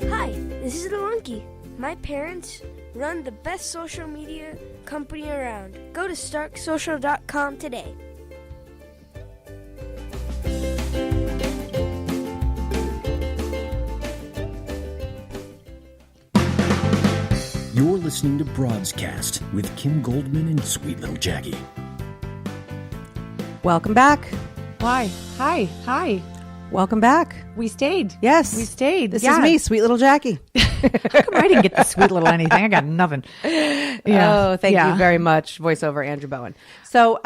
S5: Hi, this is Alunki. My parents run the best social media company around. Go to starksocial.com today.
S2: You're listening to Broadscast with Kim Goldman and Sweet Little Jackie.
S1: Welcome back.
S3: Why? Hi.
S1: Welcome back.
S3: We stayed.
S1: Yes.
S3: We stayed.
S1: This is me, Sweet Little Jackie.
S3: How come I didn't get the sweet little anything? I got nothing. Yeah.
S1: Oh, thank you very much, voiceover Andrew Bowen. So,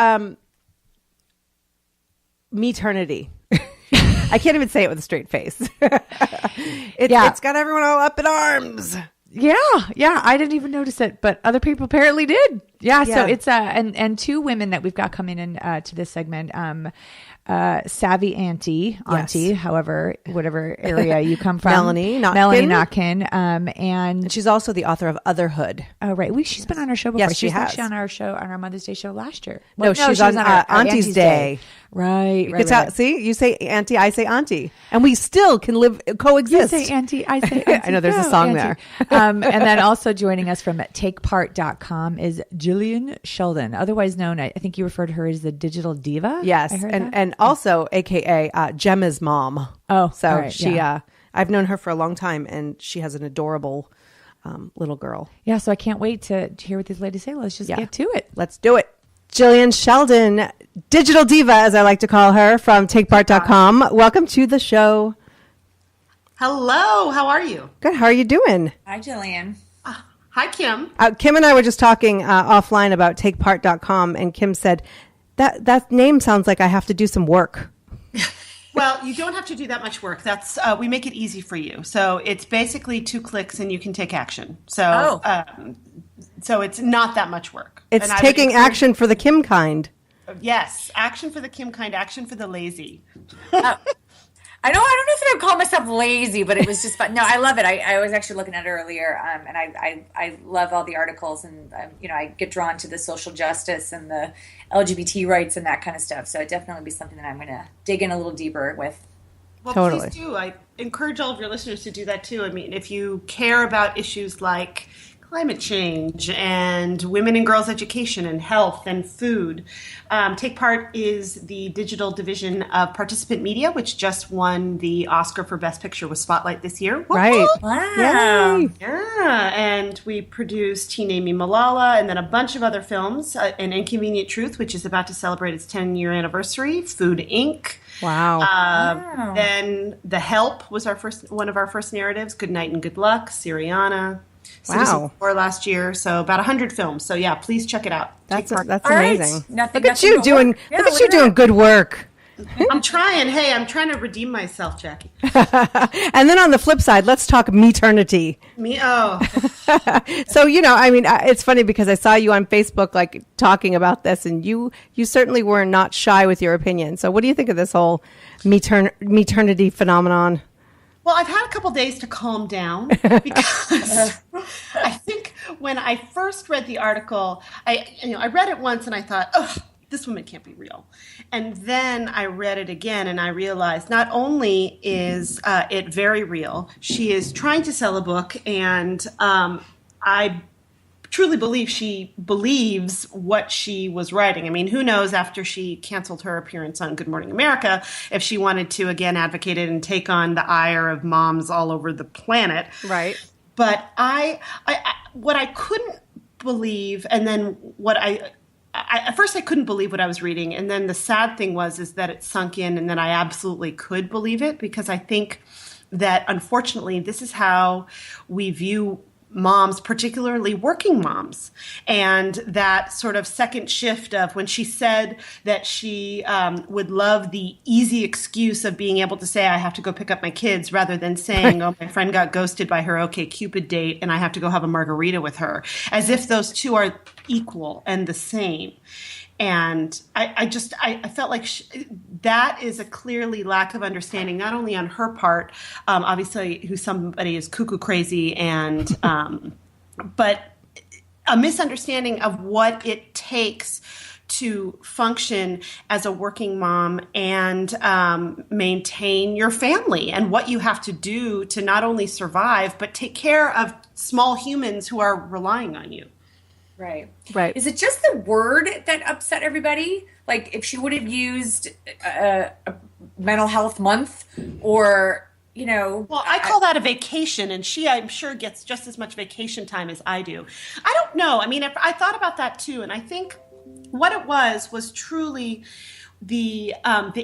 S1: Meternity. I can't even say it with a straight face. It's got everyone all up in arms.
S3: Yeah. I didn't even notice it, but other people apparently did. Yeah. So it's and two women that we've got coming in to this segment. Savvy auntie,
S1: Yes.
S3: however, whatever area you come from.
S1: Melanie
S3: Notkin. And
S1: she's also the author of Otherhood.
S3: Oh, right. She's been on our show before.
S1: Yes, she has.
S3: Actually on our show, on our Mother's Day show last year.
S1: No, she was on our Auntie's Day.
S3: Right.
S1: See, you say auntie, I say auntie, and we still can coexist.
S3: You say auntie, I say auntie.
S1: I know there's a song
S3: auntie. There. And then also joining us from takepart.com is Jillian Sheldon, otherwise known, I think you referred to her as the digital diva.
S1: Yes, and also AKA Gemma's mom.
S3: Oh,
S1: so
S3: right,
S1: she, I've known her for a long time, and she has an adorable little girl.
S3: Yeah, so I can't wait to hear what these ladies say. Let's just get to it.
S1: Let's do it. Jillian Sheldon, digital diva, as I like to call her, from takepart.com. Welcome to the show.
S6: Hello, how are you?
S1: Good. How are you doing?
S3: Hi, Jillian.
S6: Hi, Kim.
S1: Kim and I were just talking offline about takepart.com, and Kim said, that name sounds like I have to do some work.
S6: Well, you don't have to do that much work. That's we make it easy for you. So it's basically 2 clicks and you can take action. So so it's not that much work.
S1: It's taking action for the Kim kind.
S6: Yes, action for the Kim kind, action for the lazy.
S7: I don't know if I would call myself lazy, but it was just fun. No, I love it. I was actually looking at it earlier, and I love all the articles, and I get drawn to the social justice and the LGBT rights and that kind of stuff. So it definitely be something that I'm going to dig in a little deeper with.
S6: Well,
S1: totally.
S6: Please do. I encourage all of your listeners to do that too. I mean, if you care about issues like climate change and women and girls education and health and food, Take Part is the digital division of Participant Media, which just won the Oscar for Best Picture with Spotlight this year.
S1: Right.
S7: Wow.
S1: Yay.
S6: Yeah, and we produced Teen Amy Malala and then a bunch of other films, An Inconvenient Truth, which is about to celebrate its 10-year anniversary, Food Inc.
S1: Wow.
S6: Then The Help was one of our first narratives, Good Night and Good Luck, Syriana.
S1: Wow.
S6: Citizen last year, so about 100 films. So yeah, please check it out.
S1: That's
S6: Take Part.
S1: amazing.
S7: Nothing,
S1: Look at you doing.
S7: Yeah,
S1: look at you doing good work.
S6: I'm trying. Hey, I'm trying to redeem myself, Jackie.
S1: And then on the flip side, let's talk Meternity. So, it's funny because I saw you on Facebook, like talking about this, and you certainly were not shy with your opinion. So what do you think of this whole Meternity phenomenon?
S6: Well, I've had a couple days to calm down because I think when I first read the article, I read it once and I thought, oh, this woman can't be real. And then I read it again and I realized not only is it very real, she is trying to sell a book, and I truly believe she believes what she was writing. I mean, who knows after she canceled her appearance on Good Morning America if she wanted to again advocate it and take on the ire of moms all over the planet.
S1: Right.
S6: But what I couldn't believe, and then at first I couldn't believe what I was reading, and then the sad thing is that it sunk in, and then I absolutely could believe it, because I think that unfortunately this is how we view moms, particularly working moms. And that sort of second shift of when she said that she would love the easy excuse of being able to say, I have to go pick up my kids, rather than saying, oh, my friend got ghosted by her OkCupid date and I have to go have a margarita with her, as if those two are equal and the same. And I felt like that is a clearly lack of understanding, not only on her part, obviously who somebody is cuckoo crazy, and but a misunderstanding of what it takes to function as a working mom and maintain your family, and what you have to do to not only survive, but take care of small humans who are relying on you.
S7: Right.
S1: Right.
S7: Is it just the word that upset everybody? Like, if she would have used a mental health month, or, Well,
S6: I call that a vacation, and she, I'm sure, gets just as much vacation time as I do. I don't know. I mean, I thought about that too, and I think what it was truly the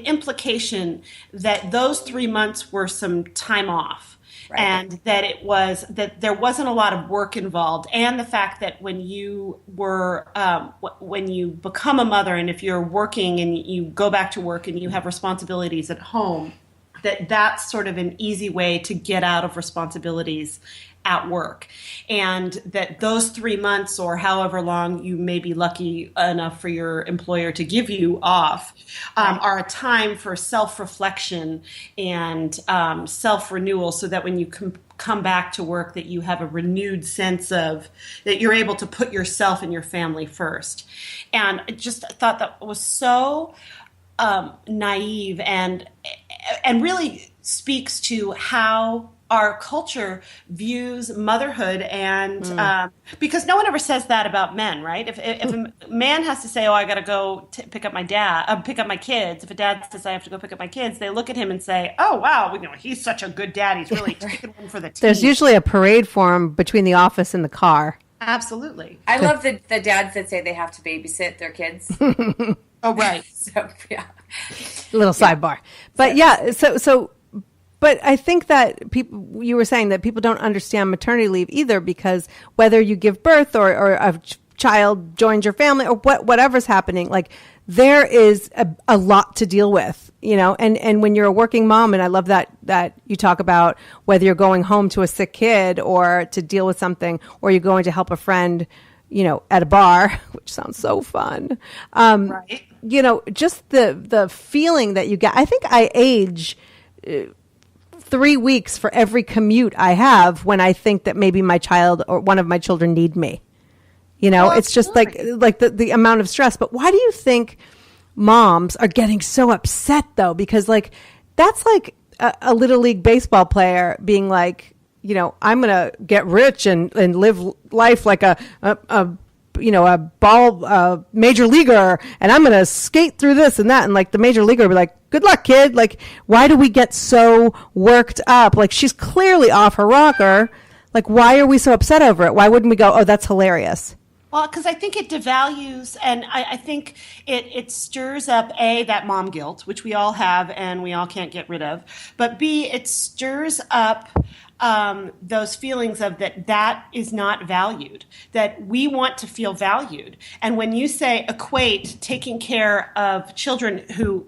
S6: implication that those 3 months were some time off. Right. And that there wasn't a lot of work involved, and the fact that when you become a mother, and if you're working and you go back to work and you have responsibilities at home, that's sort of an easy way to get out of responsibilities at work, and that those 3 months, or however long you may be lucky enough for your employer to give you off, are a time for self-reflection and self-renewal, so that when you come back to work, that you have a renewed sense of that you're able to put yourself and your family first. And I just thought that was so naive, and really speaks to how our culture views motherhood, and because no one ever says that about men, right? If a man has to say, "Oh, I got to go pick up my kids," if a dad says, "I have to go pick up my kids," they look at him and say, "Oh, wow, he's such a good dad. He's really taking one for the team."
S1: There's usually a parade for him between the office and the car.
S6: Absolutely.
S7: I love the dads that say they have to babysit their kids.
S6: Oh, right.
S7: So yeah.
S1: Little sidebar, but so. But I think that you were saying that people don't understand maternity leave either, because whether you give birth or a child joins your family or whatever's happening, like there is a lot to deal with, and when you're a working mom, and I love that you talk about whether you're going home to a sick kid or to deal with something, or you're going to help a friend, at a bar, which sounds so fun.
S6: Right.
S1: Just the feeling that you get. I think I age 3 weeks for every commute I have when I think that maybe my child or one of my children need me. It's just like the amount of stress. But why do you think moms are getting so upset though? Because that's like a little league baseball player being like, I'm going to get rich and live life like a major leaguer, and I'm going to skate through this and that. And the major leaguer will be like, good luck, kid. Why do we get so worked up? She's clearly off her rocker. Why are we so upset over it? Why wouldn't we go, oh, that's hilarious?
S6: Well, because I think it devalues, and I think it stirs up, A, that mom guilt, which we all have and we all can't get rid of. But B, it stirs up those feelings of that is not valued, that we want to feel valued. And when you say equate taking care of children who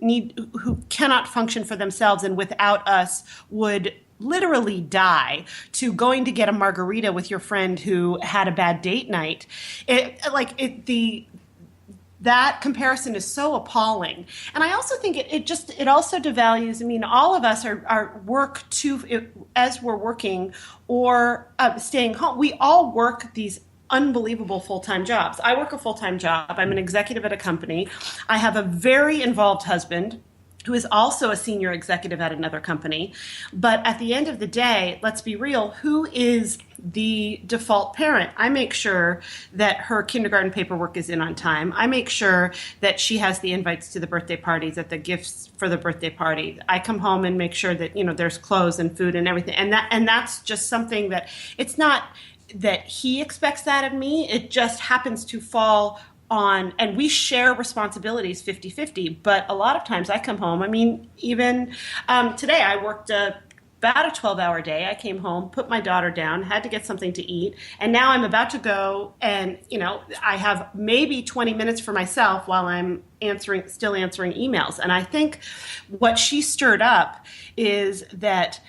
S6: cannot function for themselves and without us would literally die, to going to get a margarita with your friend who had a bad date night, that comparison is so appalling. And I also think it also devalues, I mean, all of us are as we're working or staying home, we all work these unbelievable full-time jobs. I work a full-time job. I'm an executive at a company. I have a very involved husband who is also a senior executive at another company. But at the end of the day, let's be real, who is the default parent? I make sure that her kindergarten paperwork is in on time. I make sure that she has the invites to the birthday parties, that the gifts for the birthday party. I come home and make sure that, there's clothes and food and everything. And that's just something that, it's not that he expects that of me. It just happens to fall on, and we share responsibilities 50-50, but a lot of times I come home, I mean, even today I worked about a 12-hour day. I came home, put my daughter down, had to get something to eat, and now I'm about to go and, I have maybe 20 minutes for myself while I'm still answering emails. And I think what she stirred up is that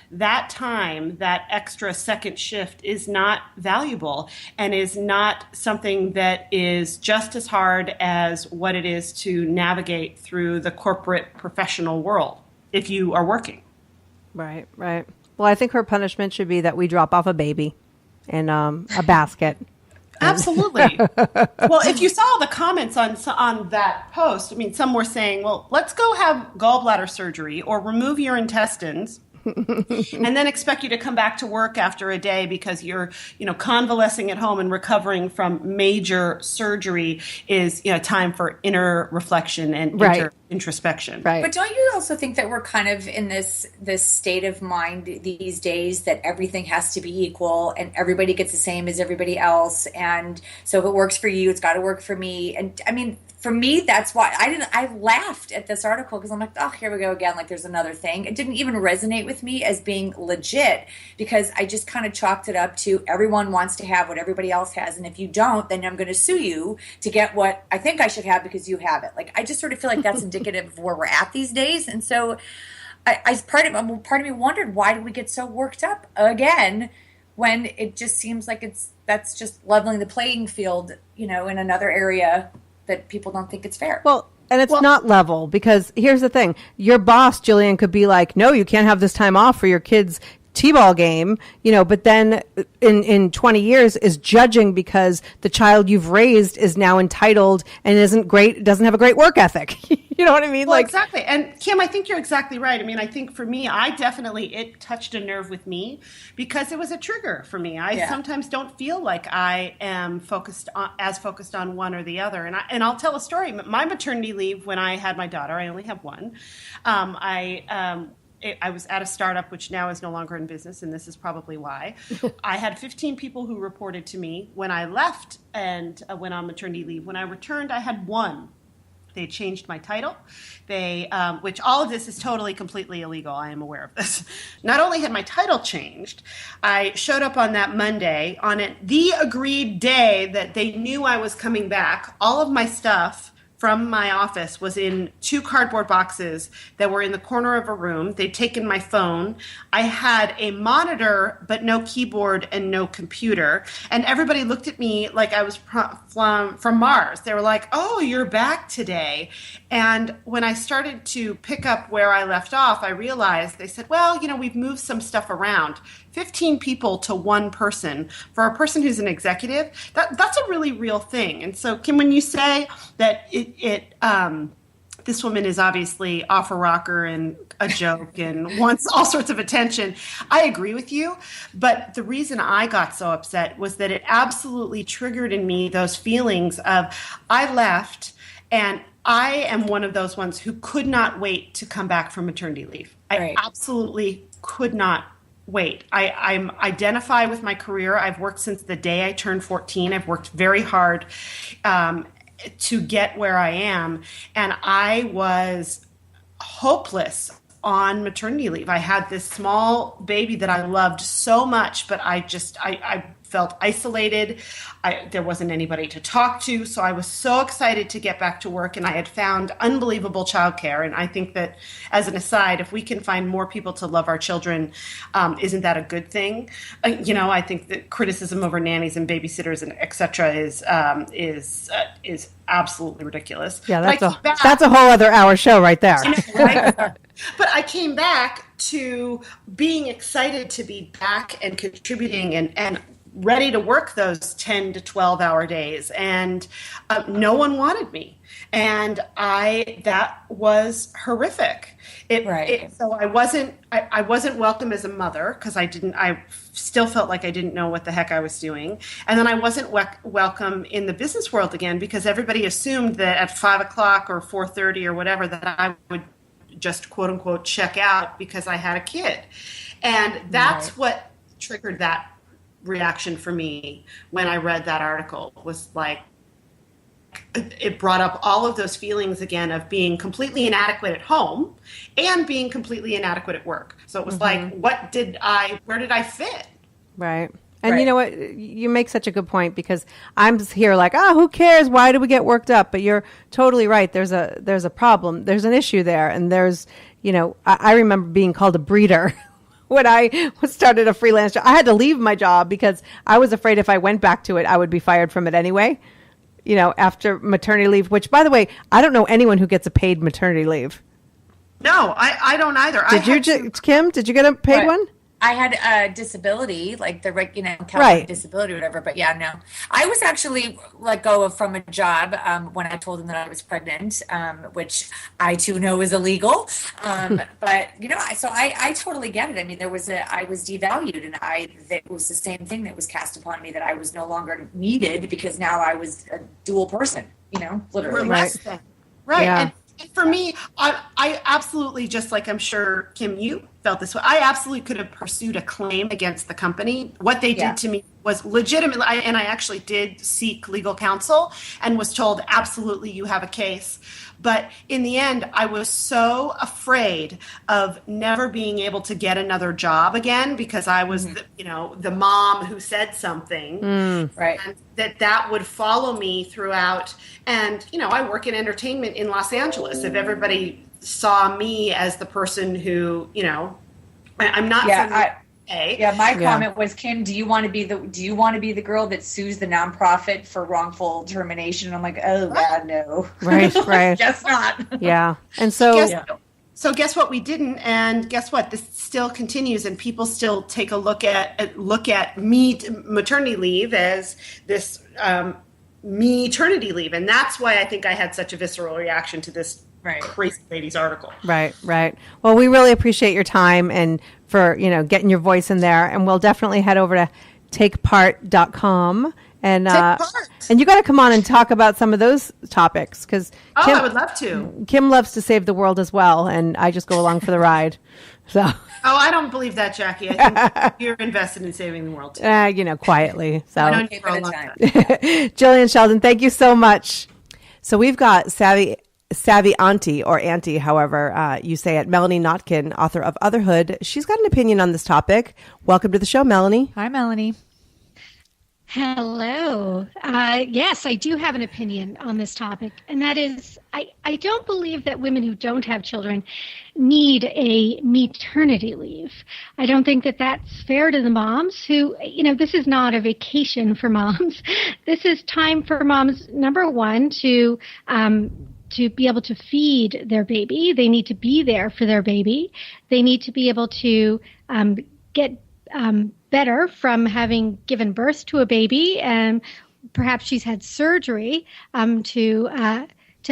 S6: time, that extra second shift is not valuable and is not something that is just as hard as what it is to navigate through the corporate professional world if you are working.
S1: Right. Well, I think her punishment should be that we drop off a baby in a basket.
S6: Absolutely. Well, if you saw the comments on that post, I mean, some were saying, well, let's go have gallbladder surgery or remove your intestines and then expect you to come back to work after a day because you're, convalescing at home and recovering from major surgery is, time for inner reflection and introspection.
S1: Right.
S7: But don't you also think that we're kind of in this state of mind these days that everything has to be equal and everybody gets the same as everybody else? And so if it works for you, it's got to work for me. And I mean, for me, that's why I laughed at this article because I'm like, oh, here we go again. Like there's another thing. It didn't even resonate with me as being legit because I just kind of chalked it up to everyone wants to have what everybody else has. And if you don't, then I'm going to sue you to get what I think I should have because you have it. Like, I just sort of feel like that's indicative of where we're at these days. And so part of me wondered, why do we get so worked up again when it just seems like that's just leveling the playing field, in another area that people don't think it's fair.
S1: Well, and it's not level because here's the thing. Your boss, Jillian, could be like, no, you can't have this time off for your kids' T-ball game, but then in 20 years is judging because the child you've raised is now entitled and doesn't have a great work ethic. You know what I mean?
S6: Well, exactly. And Kim, I think you're exactly right. I mean, I think for me, it touched a nerve with me because it was a trigger for me. I sometimes don't feel like I am focused on one or the other. And I'll tell a story. My maternity leave when I had my daughter, I only have one. I was at a startup, which now is no longer in business, and this is probably why. I had 15 people who reported to me when I left and went on maternity leave. When I returned, I had one. They changed my title, which all of this is totally, completely illegal. I am aware of this. Not only had my title changed, I showed up on that Monday on the agreed day that they knew I was coming back. All of my stuff from my office was in 2 cardboard boxes that were in the corner of a room. They'd taken my phone. I had a monitor, but no keyboard and no computer. And everybody looked at me like I was from Mars. They were like, oh, you're back today. And when I started to pick up where I left off, I realized they said, well, we've moved some stuff around. 15 people to one person. For a person who's an executive, that's a really real thing. And so, Kim, when you say that this woman is obviously off a rocker and a joke and wants all sorts of attention, I agree with you. But the reason I got so upset was that it absolutely triggered in me those feelings of I left and I am one of those ones who could not wait to come back from maternity leave. I absolutely could not wait, I'm identify with my career. I've worked since the day I turned 14. I've worked very hard to get where I am. And I was hopeless on maternity leave. I had this small baby that I loved so much, but I felt isolated. There wasn't anybody to talk to. So I was so excited to get back to work, and I had found unbelievable childcare. And I think that, as an aside, if we can find more people to love our children, isn't that a good thing? I think that criticism over nannies and babysitters and et cetera is absolutely ridiculous.
S1: Yeah, that's a whole other hour show right there.
S6: Right? But I came back to being excited to be back and contributing and ready to work those 10 to 12 hour days. And no one wanted me. And that was horrific. So I wasn't welcome as a mother, because I still felt like I didn't know what the heck I was doing. And then I wasn't welcome in the business world again, because everybody assumed that at 5 o'clock or 4:30 or whatever, that I would just quote unquote check out because I had a kid. And that's what triggered that reaction for me when I read that article. Was like, it brought up all of those feelings again of being completely inadequate at home and being completely inadequate at work. So it was like, where did I fit?
S1: Right. And you know what? You make such a good point, because I'm here like, who cares? Why do we get worked up? But you're totally right. There's a problem. There's an issue there. And there's, I remember being called a breeder when I started a freelance job. I had to leave my job because I was afraid if I went back to it, I would be fired from it anyway, after maternity leave, which, by the way, I don't know anyone who gets a paid maternity leave.
S6: No, I don't either.
S1: Kim, did you get a paid one?
S7: I had a disability, like the California disability or whatever. But yeah, no, I was actually let go from a job when I told them that I was pregnant, which I too know is illegal. But so I totally get it. I mean, I was devalued, and it was the same thing that was cast upon me, that I was no longer needed because now I was a dual person. Literally.
S6: Right. Yeah. And for me, I absolutely, just like I'm sure, Kim, you felt this way, I absolutely could have pursued a claim against the company. What they did to me was legitimate, and I actually did seek legal counsel and was told, absolutely, you have a case. But in the end, I was so afraid of never being able to get another job again, because I was, the mom who said something, right? And that would follow me throughout. And I work in entertainment in Los Angeles. If everybody saw me as the person who, I'm not.
S7: My comment was, Kim, do you want to be the girl that sues the nonprofit for wrongful termination? I'm like, oh God, no.
S1: Right.
S7: Guess not.
S1: Yeah. And so
S6: So guess what? We didn't, and guess what? This still continues, and people still take a look at maternity leave as this maternity leave, and that's why I think I had such a visceral reaction to this crazy lady's article.
S1: Right. Well, we really appreciate your time and for getting your voice in there, and we'll definitely head over to takepart.com. And and you got to come on and talk about some of those topics, because
S6: I would love to.
S1: Kim loves to save the world as well, and I just go along for the ride. So.
S6: I don't believe that, Jackie. I think you're invested in saving the world too.
S1: Quietly. So.
S6: I don't for a long time.
S1: Jillian Sheldon, thank you so much. So we've got Savvy Auntie, or Auntie, however you say it, Melanie Notkin, author of Otherhood. She's got an opinion on this topic. Welcome to the show, Melanie.
S3: Hi, Melanie.
S8: Hello. Yes, I do have an opinion on this topic, and that is I don't believe that women who don't have children need a maternity leave. I don't think that that's fair to the moms who, this is not a vacation for moms. This is time for moms, number one, to be able to feed their baby. They need to be there for their baby. They need to be able to get better from having given birth to a baby, and perhaps she's had surgery to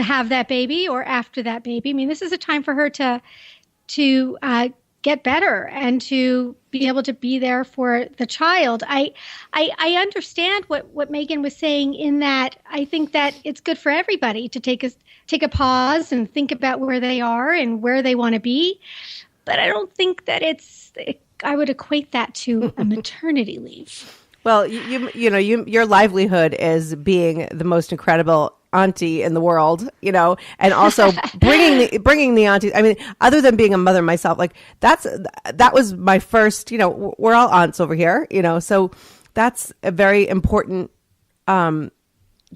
S8: have that baby, or after that baby. I mean, this is a time for her to get better and to be able to be there for the child. I understand what Meghann was saying, in that I think that it's good for everybody to take a pause and think about where they are and where they want to be. But I don't think that it's would equate that to a maternity leave.
S1: Well, your livelihood is being the most incredible auntie in the world, and also bringing the aunties. I mean, other than being a mother myself, like that was my first. We're all aunts over here, so that's a very important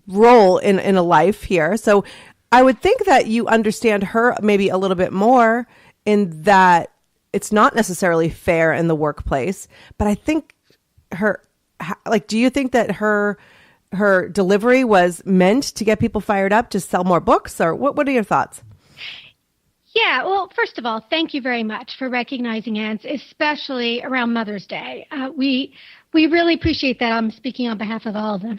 S1: role in a life here. So I would think that you understand her maybe a little bit more in that it's not necessarily fair in the workplace, but I think do you think that her delivery was meant to get people fired up to sell more books, or what are your thoughts?
S8: Yeah, well, first of all, thank you very much for recognizing aunts, especially around Mother's Day. We really appreciate that. I'm speaking on behalf of all of them,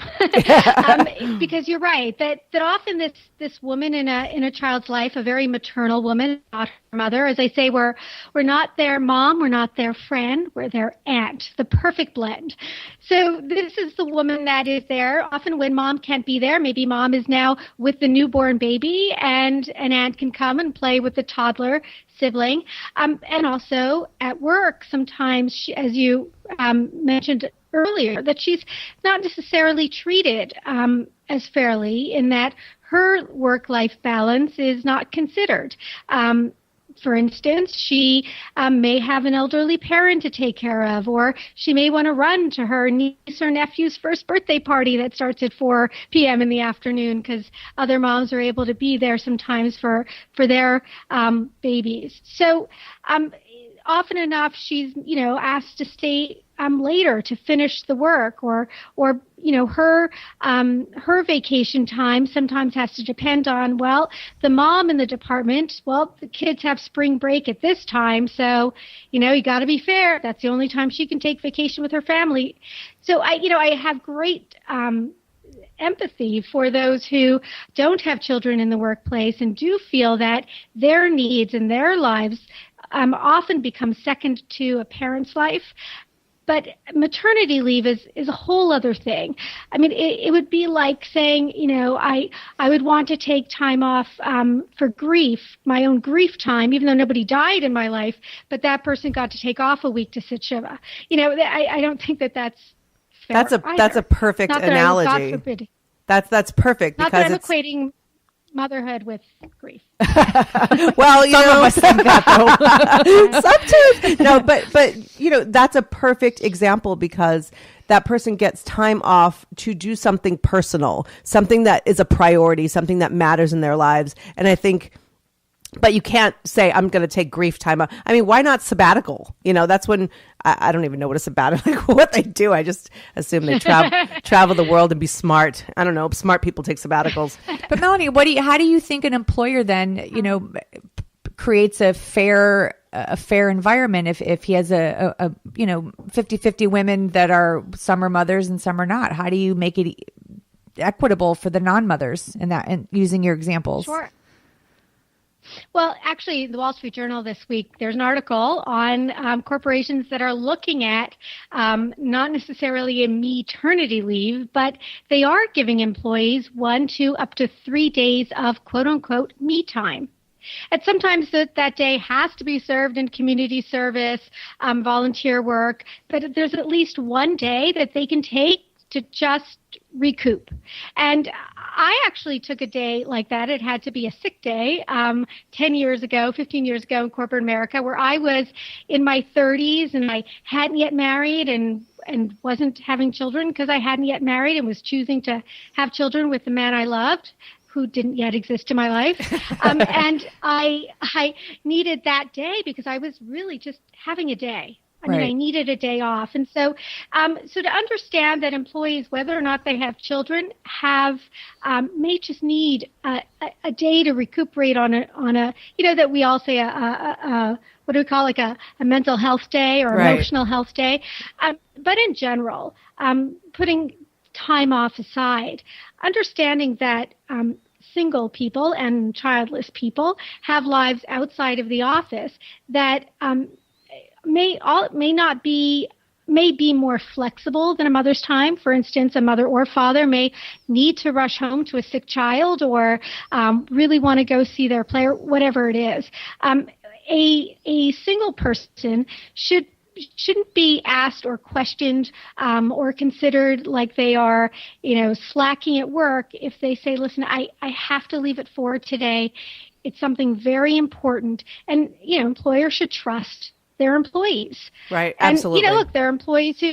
S8: because you're right that often this woman in a child's life, a very maternal woman, not her mother, as I say, we're not their mom, we're not their friend, we're their aunt, the perfect blend. So this is the woman that is there often when mom can't be there. Maybe mom is now with the newborn baby, and an aunt can come and play with the toddler sibling, and also at work sometimes she, as you mentioned earlier, that she's not necessarily treated as fairly in that her work-life balance is not considered. For instance, she may have an elderly parent to take care of, or she may want to run to her niece or nephew's first birthday party that starts at 4 p.m. in the afternoon because other moms are able to be there sometimes for their babies. So often enough, she's asked to stay later to finish the work, or her vacation time sometimes has to depend on, the mom in the department, the kids have spring break at this time, so you got to be fair. That's the only time she can take vacation with her family. So I have great empathy for those who don't have children in the workplace and do feel that their needs and their lives often become second to a parent's life. But maternity leave is a whole other thing. I mean, it would be like saying, I would want to take time off for grief, my own grief time, even though nobody died in my life, but that person got to take off a week to sit Shiva. I don't think that's fair.
S1: That's a perfect analogy.
S8: God forbid.
S1: That's perfect.
S8: Not that I'm equating motherhood with grief.
S1: Well, some of us think that though. Sometimes, no, but that's a perfect example because that person gets time off to do something personal, something that is a priority, something that matters in their lives, and I think. But you can't say, I'm going to take grief time off. I mean, why not sabbatical? That's when I don't even know what a sabbatical, what they do. I just assume they travel the world and be smart. I don't know. Smart people take sabbaticals.
S3: But Melanie, how do you think an employer then, creates a fair environment if he has a 50-50 women that are some are mothers and some are not? How do you make it equitable for the non-mothers in that, and using your examples?
S8: Sure. Well, actually, the Wall Street Journal this week, there's an article on corporations that are looking at not necessarily a maternity leave, but they are giving employees 1 to up to 3 days of quote-unquote me time. And sometimes that day has to be served in community service, volunteer work, but there's at least one day that they can take to just recoup. And I actually took a day like that. It had to be a sick day 15 years ago in corporate America, where I was in my 30s and I hadn't yet married and wasn't having children because I hadn't yet married and was choosing to have children with the man I loved, who didn't yet exist in my life. And I needed that day because I was really just having a day. I mean, I needed a day off. And so to understand that employees, whether or not they have children, may just need a day to recuperate on a that we all say what do we call, like a mental health day or emotional health day. But in general, putting time off aside, understanding that single people and childless people have lives outside of the office that may be more flexible than a mother's time. For instance, a mother or father may need to rush home to a sick child or really want to go see their play or whatever it is. A single person should shouldn't be asked or questioned or considered like they are, slacking at work if they say, listen, I have to leave at 4 today. It's something very important. And, employers should trust their employees.
S1: Right. Absolutely.
S8: And, look, there are employees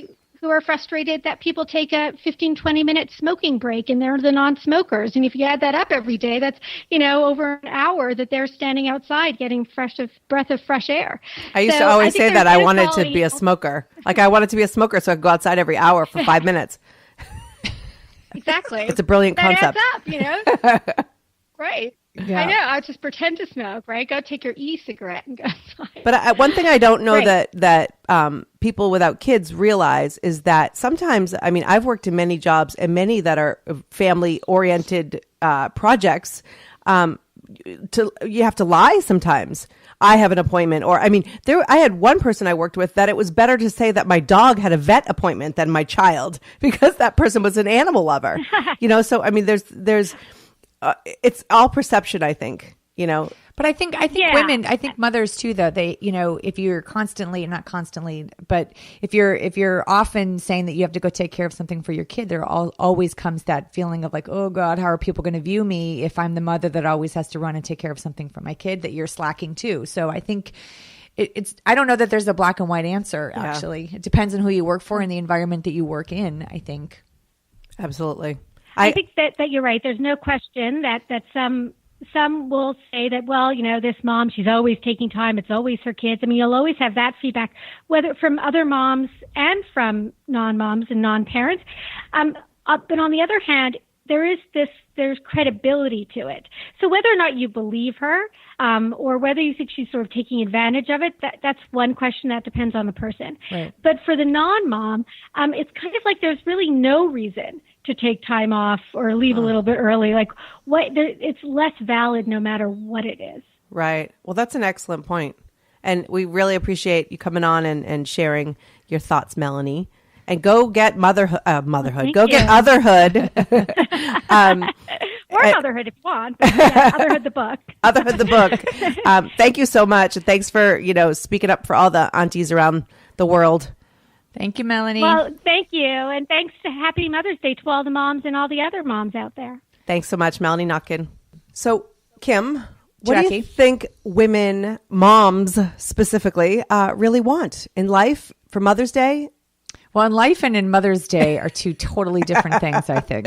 S8: who are frustrated that people take a 15, 20-minute smoking break and they're the non-smokers. And if you add that up every day, that's, over an hour that they're standing outside getting breath of fresh air.
S1: I used to always say that I wanted to be a smoker. Like I wanted to be a smoker so I could go outside every hour for 5 minutes.
S8: Exactly.
S1: It's a brilliant concept.
S8: That adds up, Right.
S1: Yeah.
S8: I know. I just pretend to smoke, right? Go take your e-cigarette and go outside.
S1: But one thing I don't know
S8: Right.
S1: that people without kids realize is that sometimes, I've worked in many jobs and many that are family-oriented projects. You have to lie sometimes. I have an appointment, or I had one person I worked with that it was better to say that my dog had a vet appointment than my child because that person was an animal lover. So there's. It's all perception, I think,
S3: But I think women, I think mothers too, though, they, if you're not constantly, but if you're often saying that you have to go take care of something for your kid, there always comes that feeling of like, oh God, how are people going to view me if I'm the mother that always has to run and take care of something for my kid, that you're slacking too. So I think I don't know that there's a black and white answer, actually. It depends on who you work for and the environment that you work in, I think.
S1: Absolutely.
S8: I think that you're right. There's no question that some will say that, well, this mom, she's always taking time. It's always her kids. You'll always have that feedback, whether from other moms and from non-moms and non-parents. But on the other hand, there's credibility to it. So whether or not you believe her, or whether you think she's sort of taking advantage of it, that's one question that depends on the person.
S3: Right.
S8: But for the non-mom, it's kind of like there's really no reason to take time off or leave a little bit early. Like it's less valid no matter what it is.
S1: Right. Well, that's an excellent point. And we really appreciate you coming on and sharing your thoughts, Melanie. And go get motherhood. Go get otherhood.
S8: Or motherhood if you want. But otherhood the book.
S1: Otherhood the book. Thank you so much. And thanks for, speaking up for all the aunties around the world.
S3: Thank you, Melanie.
S8: Well, thank you. And thanks to Happy Mother's Day to all the moms and all the other moms out there.
S1: Thanks so much, Melanie Notkin. So, Kim, what do
S3: Jackie?
S1: you think women, moms specifically, really want in life for Mother's Day?
S3: Well, in life and in Mother's Day are two totally different things, I think.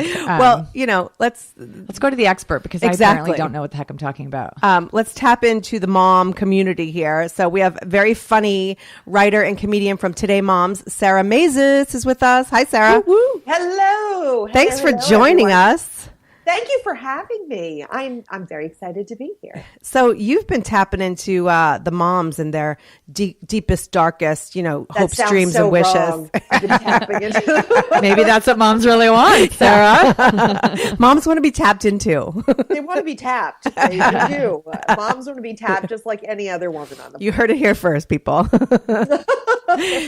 S1: Let's
S3: go to the expert because I apparently don't know what the heck I'm talking about.
S1: Let's tap into the mom community here. So we have very funny writer and comedian from Today Moms, Sarah Mazes is with us. Hi, Sarah.
S9: Woo-woo. Hello.
S1: Thanks for joining us.
S9: Thank you for having me. I'm very excited to be here.
S1: So you've been tapping into the moms and their deepest, darkest, hopes, dreams, and wishes.
S9: Wrong. I've been tapping into.
S3: Maybe that's what moms really want, Sarah.
S1: Moms want to be tapped into.
S9: They want to be tapped. They do. Moms want to be tapped just like any other woman on the planet.
S1: You heard it here first, people.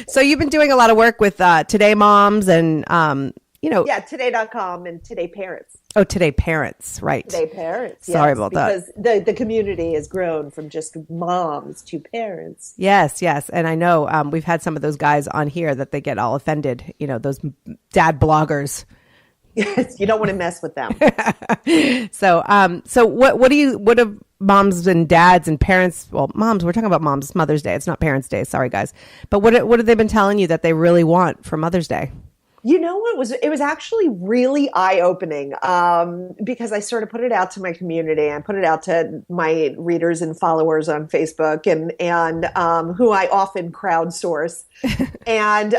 S1: So you've been doing a lot of work with Today Moms and,
S9: Yeah, today.com and Today Parents.
S1: Oh, Today Parents, right.
S9: Today Parents.
S1: Sorry about that.
S9: Because the community has grown from just moms to parents.
S1: Yes. And I know we've had some of those guys on here that they get all offended, those dad bloggers.
S9: Yes, you don't want to mess with them.
S1: So what do moms and dads and parents, well, moms, we're talking about moms, it's Mother's Day. It's not Parents' Day. Sorry, guys. But what have they been telling you that they really want for Mother's Day?
S9: You know what, it was actually really eye-opening because I sort of put it out to my community and put it out to my readers and followers on Facebook and who I often crowdsource. And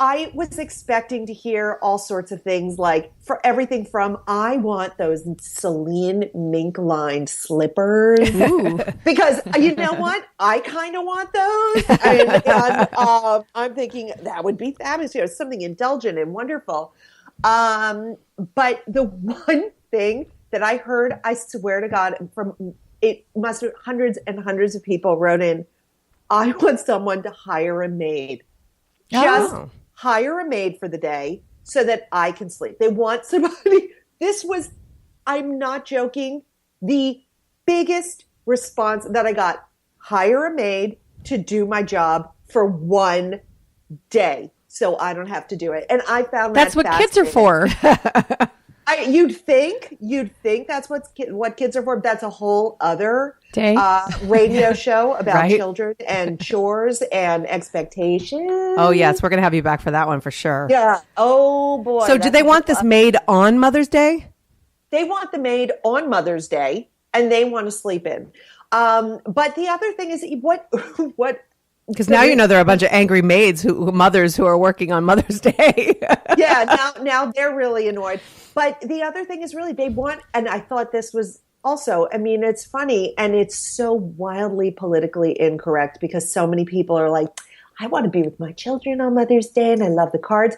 S9: I was expecting to hear all sorts of things like for everything from I want those Celine mink-lined slippers because you know what? I kind of want those. And I'm thinking that would be fabulous, something indulgent and wonderful. But the one thing that I heard, I swear to God, from it must have hundreds and hundreds of people wrote in, I want someone to hire a maid. Just hire a maid for the day so that I can sleep. They want somebody. This was, I'm not joking, the biggest response that I got. Hire a maid to do my job for one day so I don't have to do it. And I found
S3: that's what kids are for.
S9: You'd think that's what kids are for. That's a whole other
S3: day
S9: radio show about children and chores and expectations.
S1: Oh yes, we're gonna have you back for that one for sure.
S9: Yeah. Oh boy.
S1: So do they want this made on Mother's Day?
S9: They want the maid on Mother's Day, and they want to sleep in. But the other thing is what.
S1: Because now you know there are a bunch of angry mothers who are working on Mother's Day.
S9: Yeah, now they're really annoyed. But the other thing is really they want, and I thought this was also, I mean, it's funny and it's so wildly politically incorrect because so many people are like, I want to be with my children on Mother's Day and I love the cards.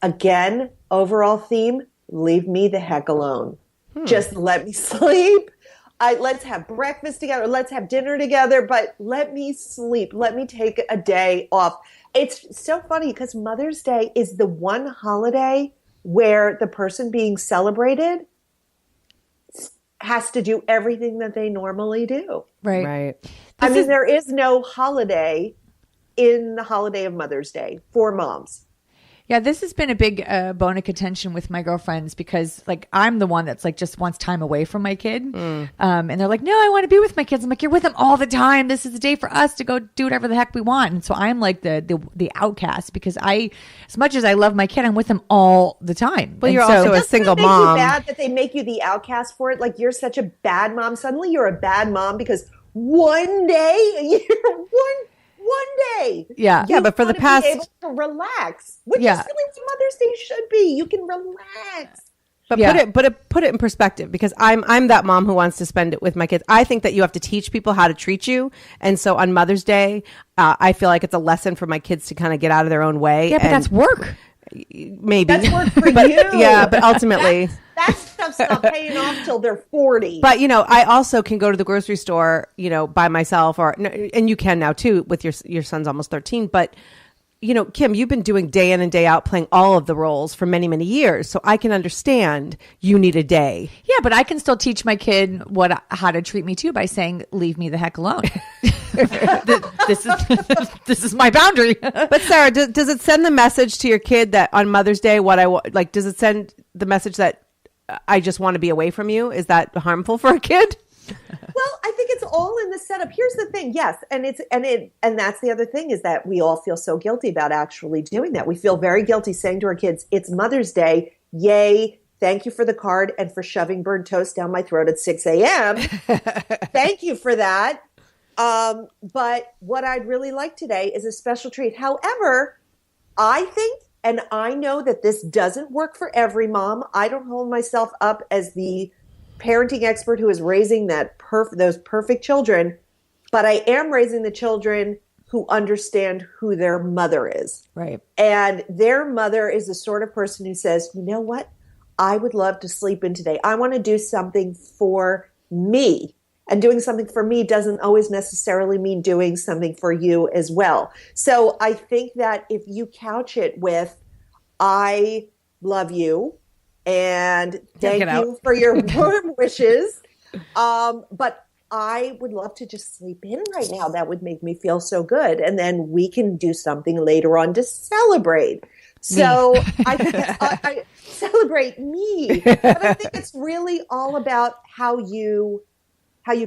S9: Again, overall theme, leave me the heck alone. Just let me sleep. Let's have breakfast together. Let's have dinner together, but let me sleep. Let me take a day off. It's so funny because Mother's Day is the one holiday where the person being celebrated has to do everything that they normally do.
S1: Right.
S9: I mean, there is no holiday in the holiday of Mother's Day for moms.
S3: Yeah, this has been a big bone of contention with my girlfriends because, like, I'm the one that's like just wants time away from my kid, and they're like, "No, I want to be with my kids." I'm like, "You're with them all the time. This is a day for us to go do whatever the heck we want." And so I'm like the outcast because as much as I love my kid, I'm with them all the time.
S1: Well, you're also a single mom.
S9: Doesn't it make you bad that they make you the outcast for it? Like you're such a bad mom. Suddenly you're a bad mom because one day one day.
S3: Yeah.
S1: Yeah, but for the past
S9: be able to relax. Which is really what Mother's Day should be. You can relax.
S1: But put it in perspective because I'm that mom who wants to spend it with my kids. I think that you have to teach people how to treat you. And so on Mother's Day, I feel like it's a lesson for my kids to kind of get out of their own way.
S3: Yeah, but that's work.
S1: Maybe.
S9: That's work for you.
S1: Yeah, but ultimately
S9: that stuff's not paying off till they're 40.
S1: But, I also can go to the grocery store, by myself and you can now too with your son's almost 13. But, Kim, you've been doing day in and day out playing all of the roles for many, many years. So I can understand you need a day.
S3: Yeah, but I can still teach my kid how to treat me too by saying, leave me the heck alone. This is my boundary.
S1: But Sarah, does it send the message to your kid that on Mother's Day, does it send the message that I just want to be away from you? Is that harmful for a kid?
S9: Well, I think it's all in the setup. Here's the thing. Yes. And that's the other thing is that we all feel so guilty about actually doing that. We feel very guilty saying to our kids, it's Mother's Day. Yay. Thank you for the card and for shoving burnt toast down my throat at 6 a.m. Thank you for that. But what I'd really like today is a special treat. However, I think, and I know that this doesn't work for every mom. I don't hold myself up as the parenting expert who is raising those perfect children, but I am raising the children who understand who their mother is.
S3: Right.
S9: And their mother is the sort of person who says, you know what? I would love to sleep in today. I want to do something for me. And doing something for me doesn't always necessarily mean doing something for you as well. So I think that if you couch it with, I love you and thank you for your warm wishes, but I would love to just sleep in right now. That would make me feel so good. And then we can do something later on to celebrate. So I celebrate me. But I think it's really all about how you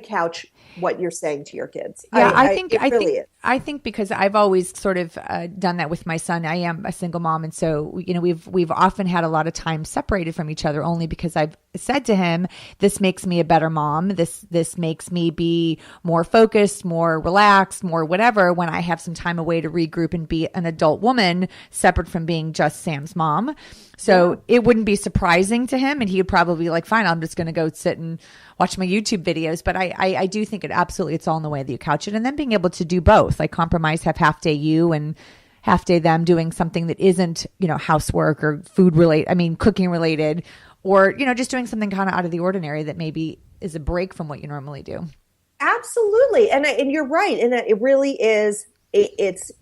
S9: couch what you're saying to your kids.
S3: Yeah,
S9: I
S3: think because I've always sort of done that with my son. I am a single mom, and so we've often had a lot of time separated from each other only because I've said to him, "This makes me a better mom. This makes me be more focused, more relaxed, more whatever when I have some time away to regroup and be an adult woman separate from being just Sam's mom." So it wouldn't be surprising to him, and he would probably be like, "Fine, I'm just going to go sit and watch my YouTube videos." But I do think it's all in the way that you couch it, and then being able to do both, like compromise, have half day you and half day them doing something that isn't, housework or cooking related, or, just doing something kind of out of the ordinary that maybe is a break from what you normally do.
S9: Absolutely. And you're right. And it really is it's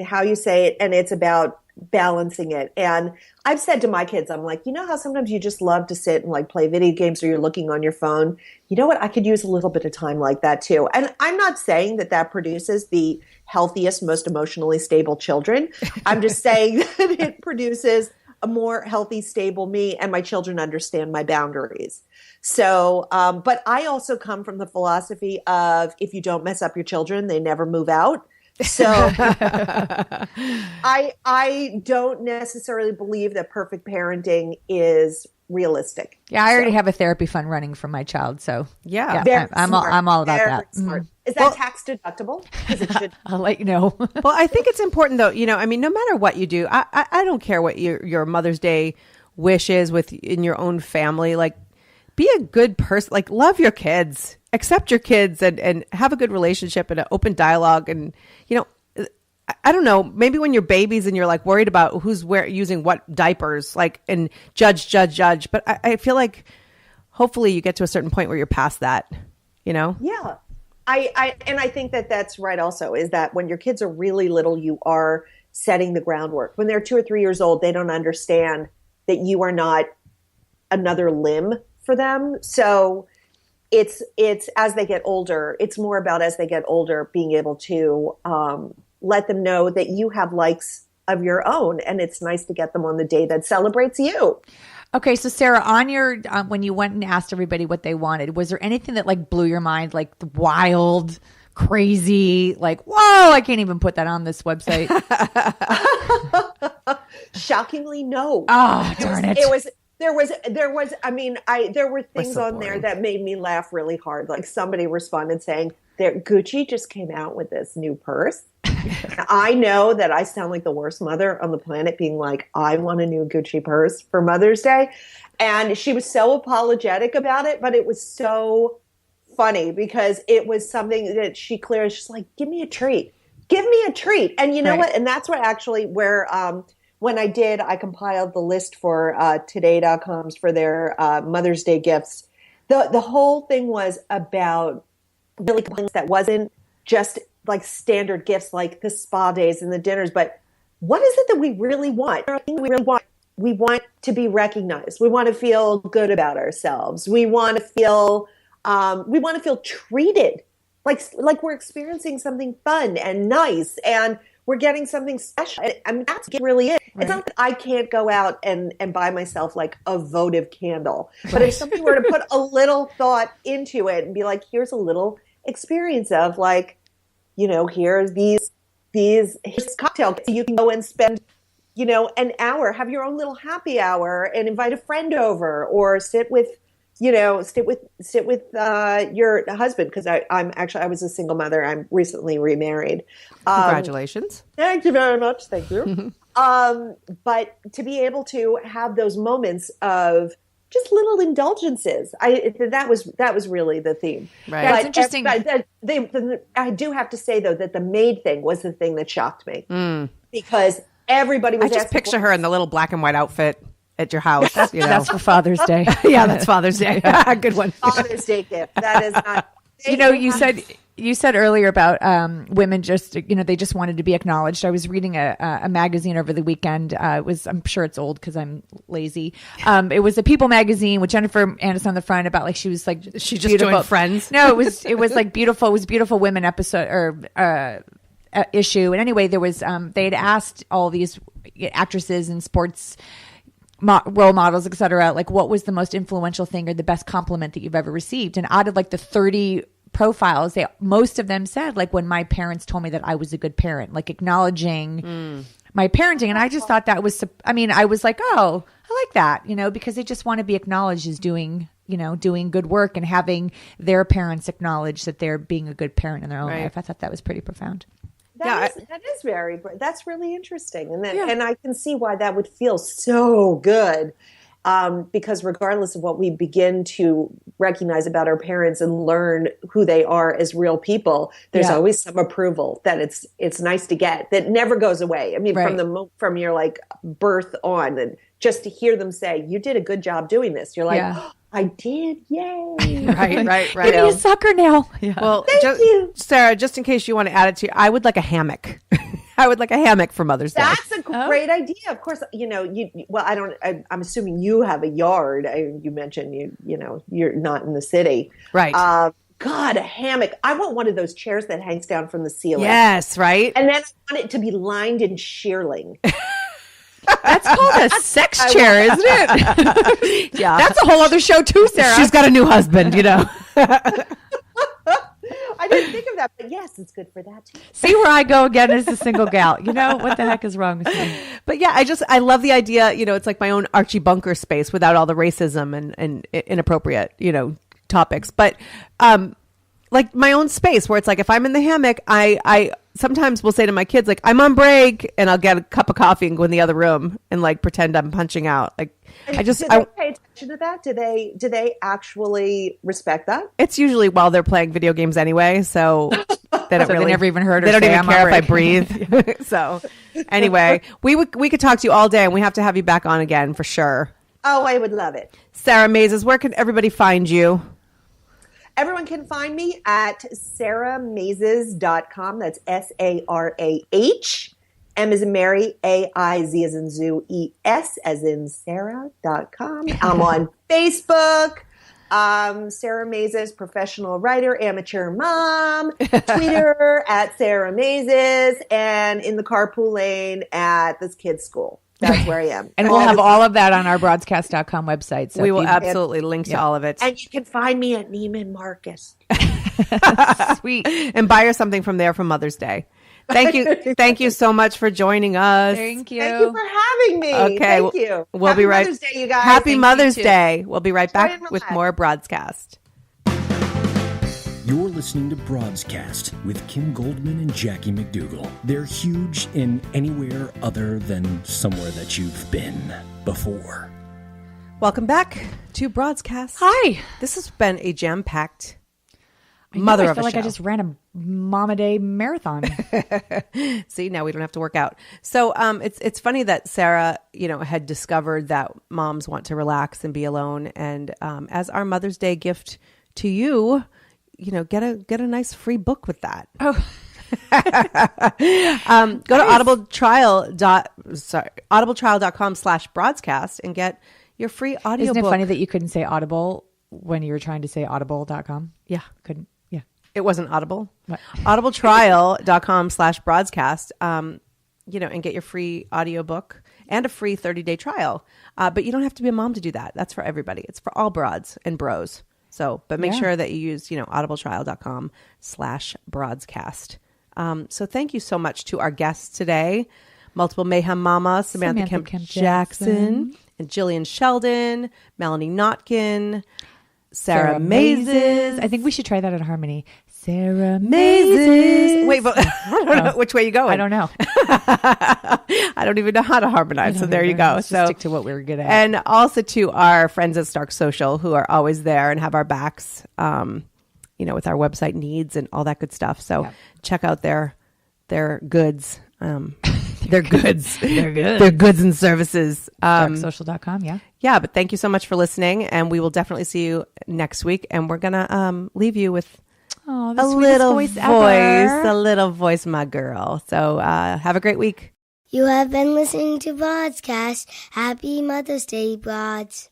S9: how you say it, and it's about balancing it. And I've said to my kids, I'm like, you know how sometimes you just love to sit and like play video games, or you're looking on your phone? You know what? I could use a little bit of time like that too. And I'm not saying that produces the healthiest, most emotionally stable children. I'm just saying that it produces a more healthy, stable me, and my children understand my boundaries. So, but I also come from the philosophy of, if you don't mess up your children, they never move out. So I don't necessarily believe that perfect parenting is realistic.
S3: Yeah, I already have a therapy fund running for my child, so
S9: yeah,
S3: I'm all about that.
S9: Smart. Is that tax deductible? Because it should.
S3: I'll let you know.
S1: Well, I think it's important though. You know, I mean, no matter what you do, I don't care what your Mother's Day wish is in your own family. Like, be a good person. Like, love your kids, accept your kids, and have a good relationship and an open dialogue. And you know, I don't know, maybe when you're babies and you're like worried about who's using what diapers, like, and judge. But I feel like hopefully you get to a certain point where you're past that, you know?
S9: Yeah. I think that's right also, is that when your kids are really little, you are setting the groundwork. When they're 2 or 3 years old, they don't understand that you are not another limb for them. So it's as they get older, it's more about, as they get older, being able to let them know that you have likes of your own, and it's nice to get them on the day that celebrates you.
S3: Okay, so Sarah, on your when you went and asked everybody what they wanted, was there anything that like blew your mind, like wild, crazy, like, whoa, I can't even put that on this website?
S9: Shockingly, no.
S3: Oh, darn it.
S9: There were things on there that made me laugh really hard. Like, somebody responded saying that Gucci just came out with this new purse. I know that I sound like the worst mother on the planet, being like, I want a new Gucci purse for Mother's Day. And she was so apologetic about it, but it was so funny because it was something that she's like, give me a treat. Give me a treat. And you know what? And that's what actually where when I compiled the list for Today.com's for their Mother's Day gifts. The whole thing was about really things that wasn't just like standard gifts, like the spa days and the dinners, but what is it that we really want? We want to be recognized. We want to feel good about ourselves. We want to feel treated, like we're experiencing something fun and nice, and we're getting something special. I mean, that's really it. Right. It's not that I can't go out and buy myself like a votive candle, but if somebody were to put a little thought into it and be like, here's a little experience of like, you know, here's here's cocktail. You can go and spend, you know, an hour, have your own little happy hour and invite a friend over, or sit with your husband. Cause I was a single mother. I'm recently remarried.
S1: Congratulations.
S9: Thank you very much. Thank you. But to be able to have those moments of just little indulgences, that was really the theme.
S3: Right. That's interesting.
S9: I do have to say though that the maid thing was the thing that shocked me because everybody was.
S1: I just picture her in the little black and white outfit at your house.
S3: That's for Father's Day.
S1: Yeah, that's Father's Day. Good one.
S9: Father's Day gift. That is not.
S3: You know, you said earlier about women just, you know, they just wanted to be acknowledged. I was reading a magazine over the weekend. I'm sure it's old because I'm lazy. It was a People magazine with Jennifer Aniston on the front about like she was like
S1: she just joined Friends.
S3: No, it was like beautiful. It was beautiful women episode or issue. And anyway, there was they had asked all these actresses and sports role models, etc., like what was the most influential thing or the best compliment that you've ever received? And out of like the 30 profiles, most of them said like when my parents told me that I was a good parent, like acknowledging my parenting. And I just thought that was, I mean, I was like, oh, I like that, you know, because they just want to be acknowledged as doing good work and having their parents acknowledge that they're being a good parent in their own life. I thought that was pretty profound.
S9: That's really interesting. And I can see why that would feel so good. Because regardless of what we begin to recognize about our parents and learn who they are as real people, there's always some approval that it's nice to get that never goes away. I mean, from your like birth on, and just to hear them say, you did a good job doing this. You're like,
S3: Yeah.
S9: I did. Yay.
S1: Right.
S3: Give me a sucker now. Yeah.
S1: Well,
S9: Thank you.
S1: Sarah, just in case you want to add it to, I would like a hammock. I would like a hammock for Mother's Day.
S9: That's a great idea. Of course, I'm assuming you have a yard. You mentioned you're not in the city.
S1: Right.
S9: God, a hammock. I want one of those chairs that hangs down from the ceiling.
S1: Yes, right.
S9: And then I want it to be lined in shearling.
S3: That's called a sex chair, isn't it?
S1: Yeah.
S3: That's a whole other show too, Sarah.
S1: She's got a new husband,
S9: I didn't think of that, but yes, it's good for that too.
S3: See where I go again as a single gal. What the heck is wrong with me?
S1: But yeah, I love the idea, it's like my own Archie Bunker space without all the racism and inappropriate, topics. But like my own space where it's like if I'm in the hammock, I sometimes will say to my kids, like, I'm on break, and I'll get a cup of coffee and go in the other room and like pretend I'm punching out. Like
S9: do they pay attention to that? Do they actually respect that?
S1: It's usually while they're playing video games anyway, so they don't really.
S3: They never even heard her.
S1: They don't
S3: say,
S1: even care if I breathe. So anyway, we could talk to you all day, and we have to have you back on again for sure.
S9: Oh, I would love it.
S1: Sarah Mazes, where can everybody find you?
S9: Everyone can find me at sarahmazes.com. That's SARAH. M as in Mary, A-I-Z as in Zoo, E-S as in Sarah.com. I'm on Facebook. Sarah Mazes, professional writer, amateur mom. Twitter at Sarah Mazes. And in the carpool lane at this kid's school. That's where I am.
S3: And we'll have all of that on our broadscast.com website. So
S1: we will absolutely link to all of it.
S9: And you can find me at Neiman Marcus.
S3: Sweet.
S1: And buy her something from there for Mother's Day. Thank you. Thank you so much for joining us.
S3: Thank you.
S9: Thank you for having me.
S1: Okay.
S9: Thank you.
S1: We'll
S9: Happy
S1: be right.
S9: Mother's Day, you guys.
S1: Happy
S9: Thank
S1: Mother's
S9: you too.
S1: Day. We'll be right
S9: Enjoy
S1: back
S9: and
S1: with
S9: relax.
S1: more Broadscast.
S2: You're listening to Broadscast with Kim Goldman and Jackie McDougall. They're huge in anywhere other than somewhere that you've been before.
S1: Welcome back to Broadscast.
S3: Hi.
S1: This has been a jam-packed
S3: I
S1: of
S3: feel
S1: a
S3: like
S1: show.
S3: I just ran a Mama Day marathon.
S1: See, now we don't have to work out. So it's funny that Sarah, had discovered that moms want to relax and be alone. And as our Mother's Day gift to you, get a nice free book with that.
S3: Oh.
S1: Go to audibletrial.com/broadcast and get your free audiobook.
S3: Isn't it funny that you couldn't say Audible when you were trying to say audible.com?
S1: Yeah.
S3: Couldn't. Yeah.
S1: It wasn't Audible.
S3: What?
S1: audibletrial.com/broadcast, and get your free audiobook and a free 30-day trial. But you don't have to be a mom to do that. That's for everybody. It's for all broads and bros. So, but make sure that you use, audibletrial.com/broadcast. So thank you so much to our guests today. Multiple Mayhem Mama, Samantha Kemp Jackson, and Jillian Sheldon, Melanie Notkin, Sarah Mazes.
S3: I think we should try that in harmony. Sarah
S1: Mazes. Wait, but I don't know which way you going.
S3: I don't know.
S1: I don't even know how to harmonize. So there you go.
S3: Let's
S1: So
S3: just stick to what we were good at.
S1: And also to our friends at Stark Social who are always there and have our backs, with our website needs and all that good stuff. So check out their goods. Their goods.
S3: They're good.
S1: Their goods and services.
S3: Darksocial.com, yeah.
S1: Yeah, but thank you so much for listening. And we will definitely see you next week. And we're going to leave you with
S3: Oh,
S1: a little voice, my girl. So have a great week.
S5: You have been listening to Broadscast. Happy Mother's Day, Broads.